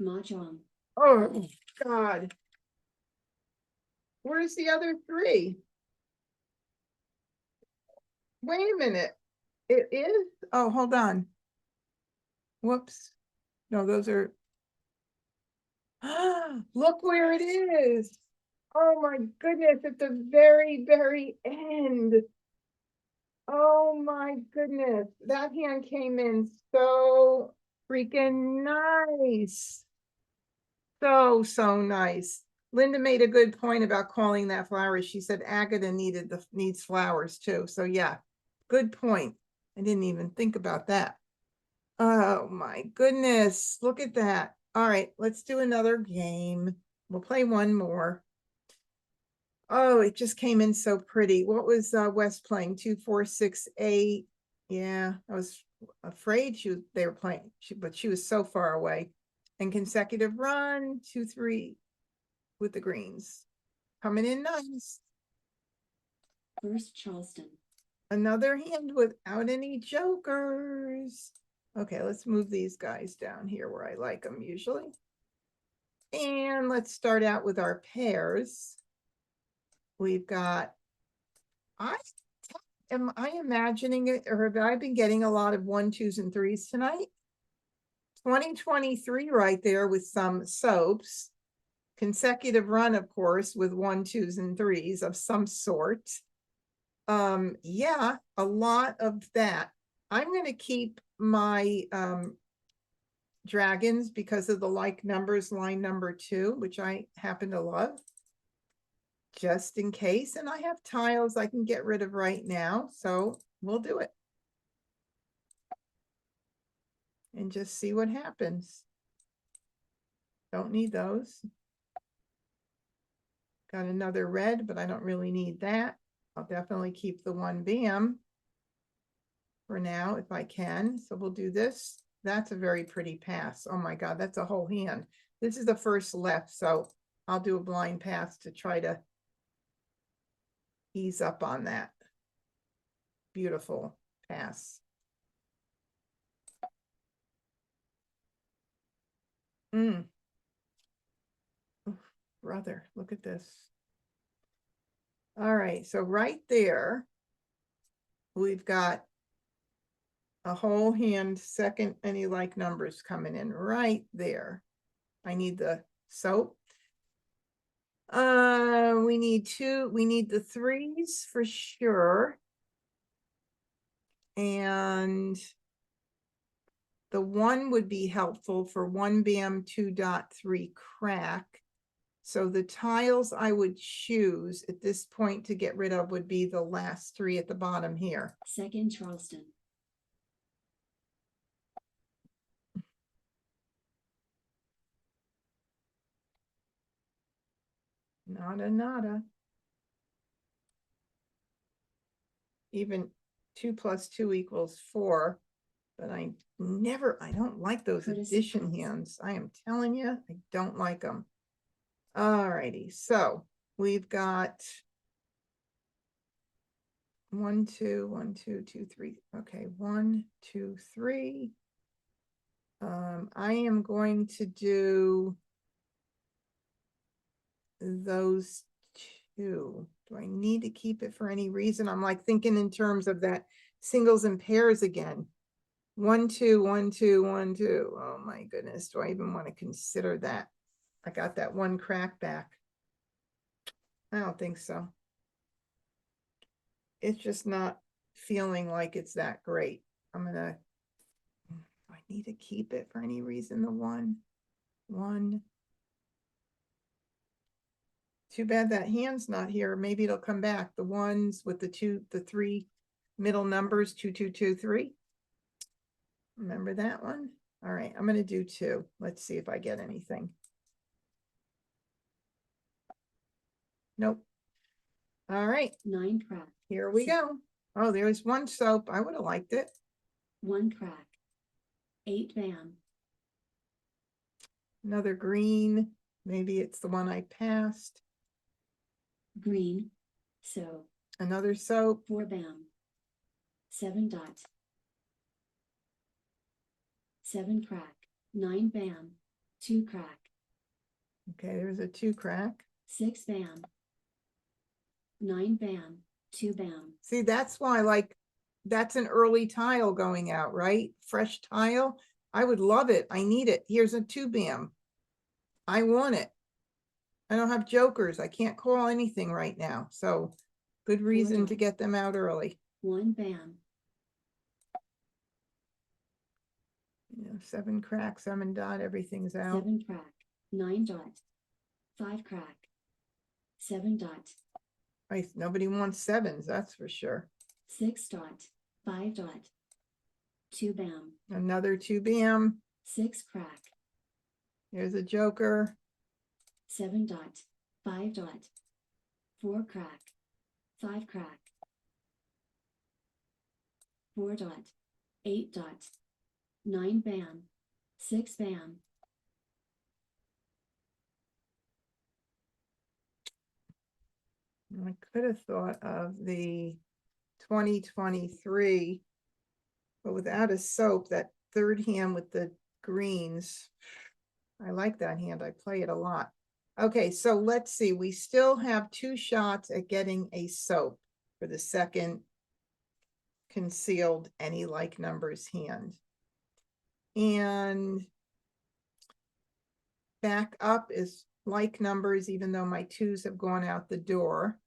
Mahjong. Oh, God. Where's the other 3? Wait a minute. It is? Oh, hold on. Whoops. No, those are. Look where it is. Oh my goodness, at the very end. Oh my goodness, that hand came in so freaking nice. So nice. Linda made a good point about calling that flowers. She said Agatha needs flowers too. So yeah, good point. I didn't even think about that. Oh my goodness, look at that. All right, let's do another game. We'll play one more. Oh, it just came in so pretty. What was Wes playing? 2, 4, 6, 8. Yeah, I was afraid they were playing, but she was so far away. And consecutive run, 2, 3 with the greens. Coming in nice. First Charleston. Another hand without any jokers. Okay, let's move these guys down here where I like them usually. And let's start out with our pairs. We've got, am I imagining it, or have I been getting a lot of 1, 2s, and 3s tonight? 2023 right there with some soaps. Consecutive run, of course, with 1, 2s, and 3s of some sort. Yeah, a lot of that. I'm going to keep my dragons because of the like numbers, line number 2, which I happen to love, just in case. And I have tiles I can get rid of right now, so we'll do it and just see what happens. Don't need those. Got another red, but I don't really need that. I'll definitely keep the 1 bam. for now if I can. So we'll do this. That's a very pretty pass. Oh my God, that's a whole hand. This is the first left, so I'll do a blind pass to try to ease up on that. Beautiful pass. Brother, look at this. All right, so right there, we've got a whole hand, second, any like numbers coming in right there. I need the soap. We need the threes for sure. And the one would be helpful for 1 bam, 2 dot, 3 crack. So the tiles I would choose at this point to get rid of would be the last 3 at the bottom here. Second Charleston. Nada, nada. Even 2 plus 2 equals 4, but I don't like those Courtesy addition points. hands. I am telling you, I don't like them. All righty, so we've got 1, 2, 1, 2, 2, 3. Okay, 1, 2, 3. I am going to do those 2. Do I need to keep it for any reason? I'm like thinking in terms of that singles and pairs again. 1, 2, 1, 2, 1, 2. Oh my goodness, do I even want to consider that? I got that 1 crack back. I don't think so. It's just not feeling like it's that great. Do I need to keep it for any reason? The 1. Too bad that hand's not here. Maybe it'll come back. The ones with the 2, the 3 middle numbers, 2, 2, 2, 3. Remember that one? All right, I'm going to do 2. Let's see if I get anything. Nope. All right, 9 crack. here we go. Oh, there's 1 soap. I would have liked it. 1 crack. 8 bam. Another green. Maybe it's the one I passed. Green. So Another soap. 4 bam. 7 dot. 7 crack. 9 bam. 2 crack. Okay, there's a 2 crack. 6 bam. 9 bam. 2 bam. See, that's why, like, that's an early tile going out, right? Fresh tile. I would love it. I need it. Here's a 2 bam. I want it. I don't have jokers. I can't call anything right now. So good reason to get them out early. 1 bam. 7 crack, 7 dot, everything's out. 7 crack. 9 dot. 5 crack. 7 dot. Nobody wants 7s, that's for sure. 6 dot. 5 dot. 2 bam. Another 2 bam. 6 crack. Here's a joker. 7 dot. 5 dot. 4 crack. 5 crack. 4 dot. 8 dot. 9 bam. 6 bam. I could have thought of the 2023, but without a soap, that 3rd hand with the greens. I like that hand. I play it a lot. Okay, so let's see. We still have 2 shots at getting a soap for the second concealed any like numbers hand. And back up is like numbers, even though my 2s have gone out the door.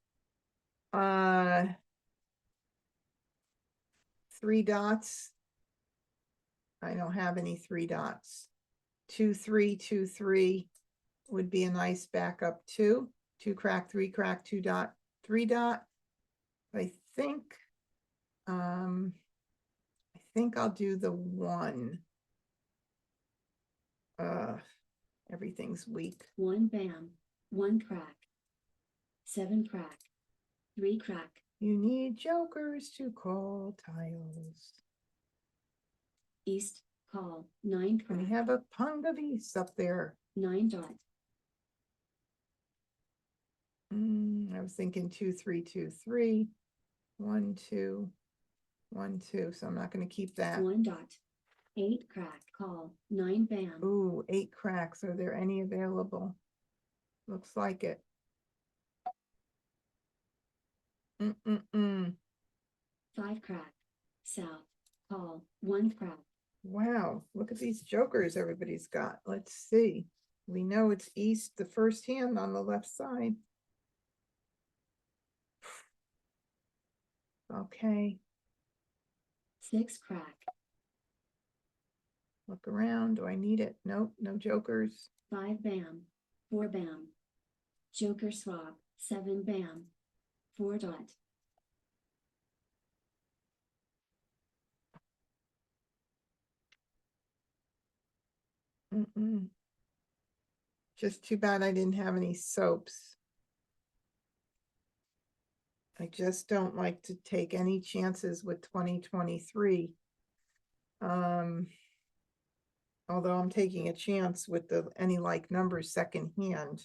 3 dots. I don't have any 3 dots. 2, 3, 2, 3 would be a nice backup too. 2 crack, 3 crack, 2 dot, 3 dot. I think I'll do the 1. Everything's weak. 1 bam. 1 crack. 7 crack. 3 crack. You need jokers to call tiles. East, call, 9 We crack, have a pung of East up there. 9 dot, I was thinking 2, 3, 2, 3, 1, 2, 1, 2. So I'm not going to keep that. 1 dot, 8 crack, call, 9 bam, Ooh, 8 cracks. Are there any available? Looks like it. 5 crack, south, call, 1 crack, Wow, look at these jokers everybody's got. Let's see. We know it's East, the first hand on the left side. Okay, 6 crack, look around. Do I need it? Nope, no jokers. 5 bam, 4 bam, joker swap, 7 bam, 4 dot, Just too bad I didn't have any soaps. I just don't like to take any chances with 2023. Although I'm taking a chance with the any like numbers second hand.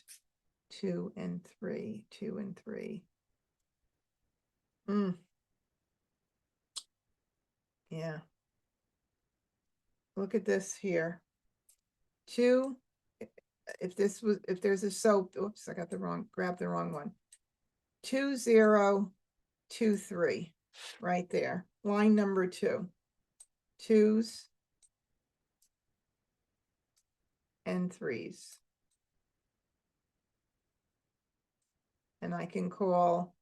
2 and 3, 2 and 3. Yeah. Look at this here. 2, if there's a soap, oops, I got grabbed the wrong one. 2, 0, 2, 3, right there. Line number 2. 2s and 3s. And I can call,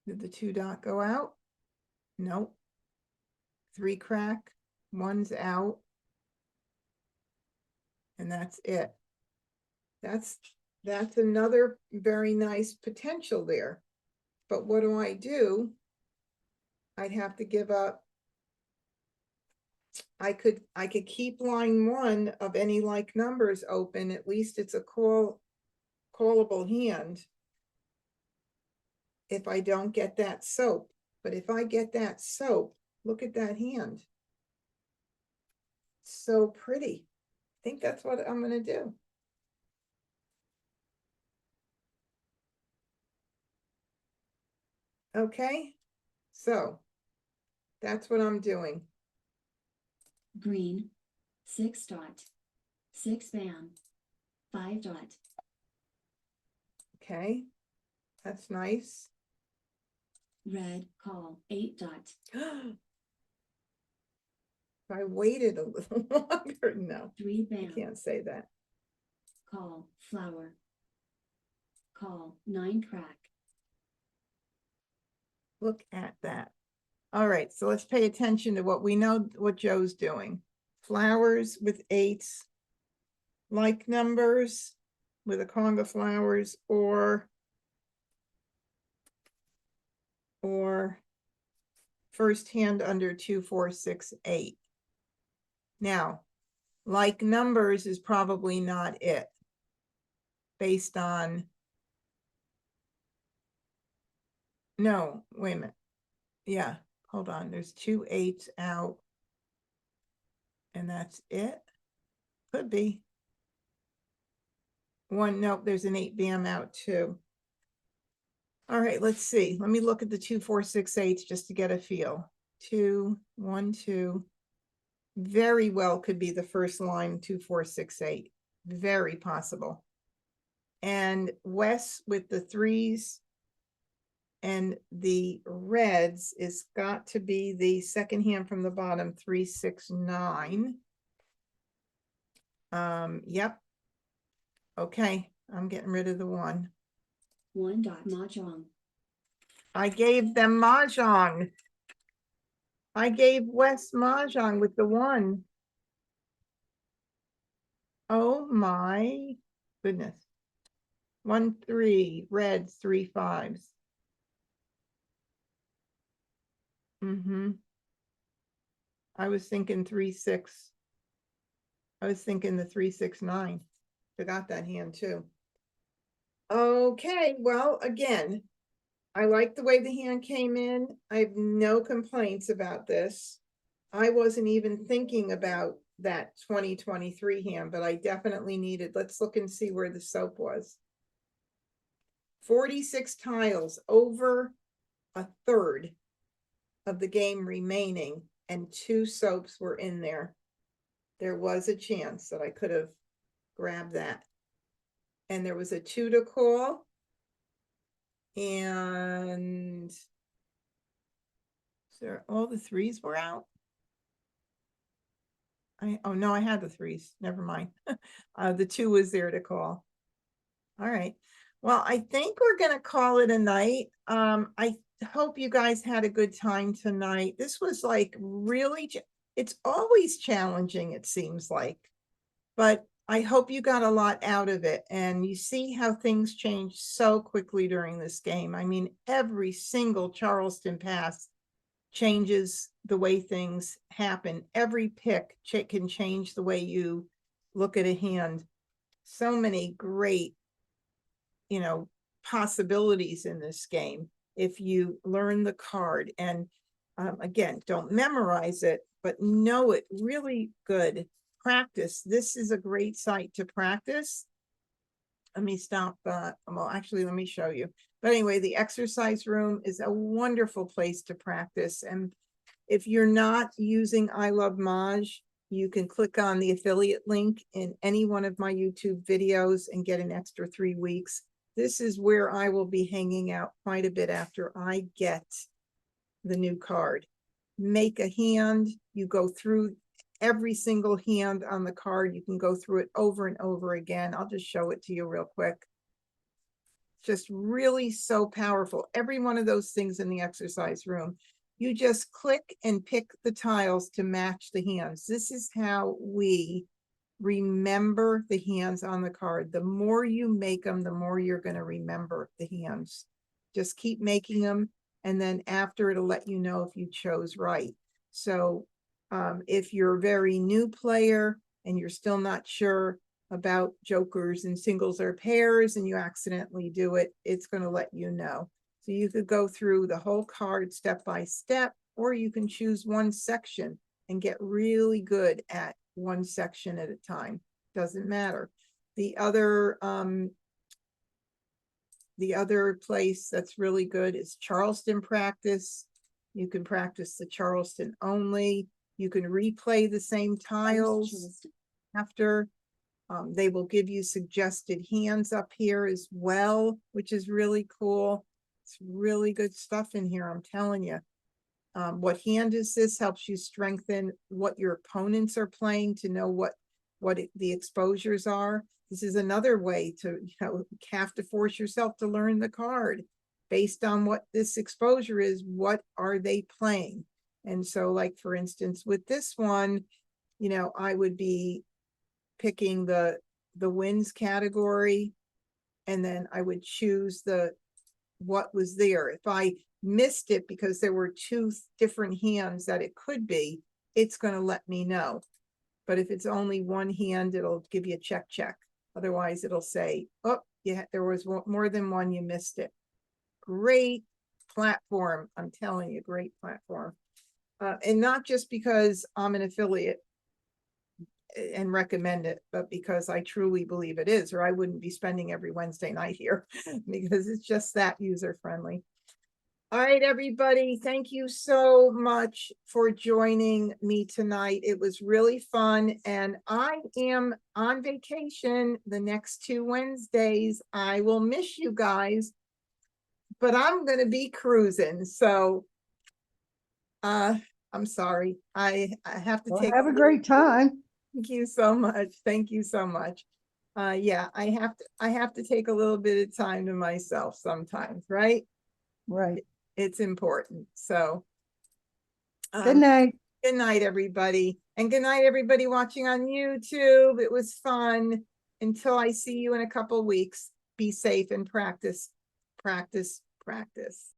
did the 2 dot go out? Nope. 3 crack, 1's out. And that's it. That's another very nice potential there. But what do I do? I'd have to give up. I could keep line 1 of any like numbers open. At least it's a callable hand. If I don't get that soap. But if I get that soap, look at that hand. So pretty. I think that's what I'm going to do. Okay, so that's what I'm doing. green, 6 dot, 6 bam, 5 dot, Okay, that's nice. red, call, 8 dot, If I waited a little longer, no, 3 I bam, can't say that. call, flower, call, 9 crack, Look at that. All right, so let's pay attention to what we know, what Joe's doing. Flowers with 8s, like numbers with a conga flowers, or first hand under 2, 4, 6, 8. Now, like numbers is probably not it, based on, no, wait a minute. Yeah, hold on, there's 2 8s out. And that's it. Could be. 1, nope, there's an 8 bam out too. All right, let's see. Let me look at the 2, 4, 6, 8 just to get a feel. 2, 1, 2. Very well could be the first line, 2, 4, 6, 8. Very possible. And Wes with the 3s and the reds is got to be the second hand from the bottom, 3, 6, 9. Yep. Okay, I'm getting rid of the 1. 1 dot, Mahjong, I gave them Mahjong. I gave Wes Mahjong with the 1. Oh my goodness. 1, 3, reds, 3 5s. I was thinking 3 6. I was thinking the 3 6 9. Forgot that hand too. Okay, well, again, I like the way the hand came in. I have no complaints about this. I wasn't even thinking about that 2023 hand, but I definitely needed, let's look and see where the soap was. 46 tiles, over a third of the game remaining, and 2 soaps were in there. There was a chance that I could have grabbed that. And there was a 2 to call. And so all the 3s were out. Oh no, I had the 3s. Never mind. The 2 was there to call. All right. Well, I think we're gonna call it a night. I hope you guys had a good time tonight. This was like really, it's always challenging, it seems like, but I hope you got a lot out of it, and you see how things change so quickly during this game. I mean, every single Charleston pass changes the way things happen. Every pick can change the way you look at a hand. So many great, possibilities in this game if you learn the card. And again, don't memorize it, but know it really good. Practice. This is a great site to practice. Let me stop. Well, actually, let me show you. But anyway, the exercise room is a wonderful place to practice. And if you're not using I Love Maj, you can click on the affiliate link in any one of my YouTube videos and get an extra 3 weeks. This is where I will be hanging out quite a bit after I get the new card. Make a hand. You go through every single hand on the card. You can go through it over and over again. I'll just show it to you real quick. Just really so powerful. Every one of those things in the exercise room. You just click and pick the tiles to match the hands. This is how we remember the hands on the card. The more you make them, the more you're going to remember the hands. Just keep making them, and then after it'll let you know if you chose right. So if you're a very new player and you're still not sure about jokers and singles or pairs and you accidentally do it, it's going to let you know. So you could go through the whole card step by step, or you can choose one section and get really good at one section at a time. Doesn't matter. The other place that's really good is Charleston practice. You can practice the Charleston only. You can replay the same tiles after. They will give you suggested hands up here as well, which is really cool. It's really good stuff in here, I'm telling you. What hand is this? Helps you strengthen what your opponents are playing to know what the exposures are. This is another way to, have to force yourself to learn the card based on what this exposure is. What are they playing? And so, like, for instance, with this one, I would be picking the wins category, and then I would choose what was there. If I missed it because there were 2 different hands that it could be, it's going to let me know. But if it's only one hand, it'll give you a check. Otherwise, it'll say, oh, yeah, there was more than one, you missed it. Great platform. I'm telling you, great platform. And not just because I'm an affiliate and recommend it, but because I truly believe it is, or I wouldn't be spending every Wednesday night here because it's just that user friendly. All right, everybody, thank you so much for joining me tonight. It was really fun, and I am on vacation the next 2 Wednesdays. I will miss you guys, but I'm going to be cruising, so I'm sorry. I have to take. Have a great time. Thank you so much. Thank you so much. Yeah, I have to take a little bit of time to myself sometimes, right? Right. It's important. So Good night. Good night, everybody. And good night, everybody watching on YouTube. It was fun. Until I see you in a couple of weeks, be safe and practice, practice, practice.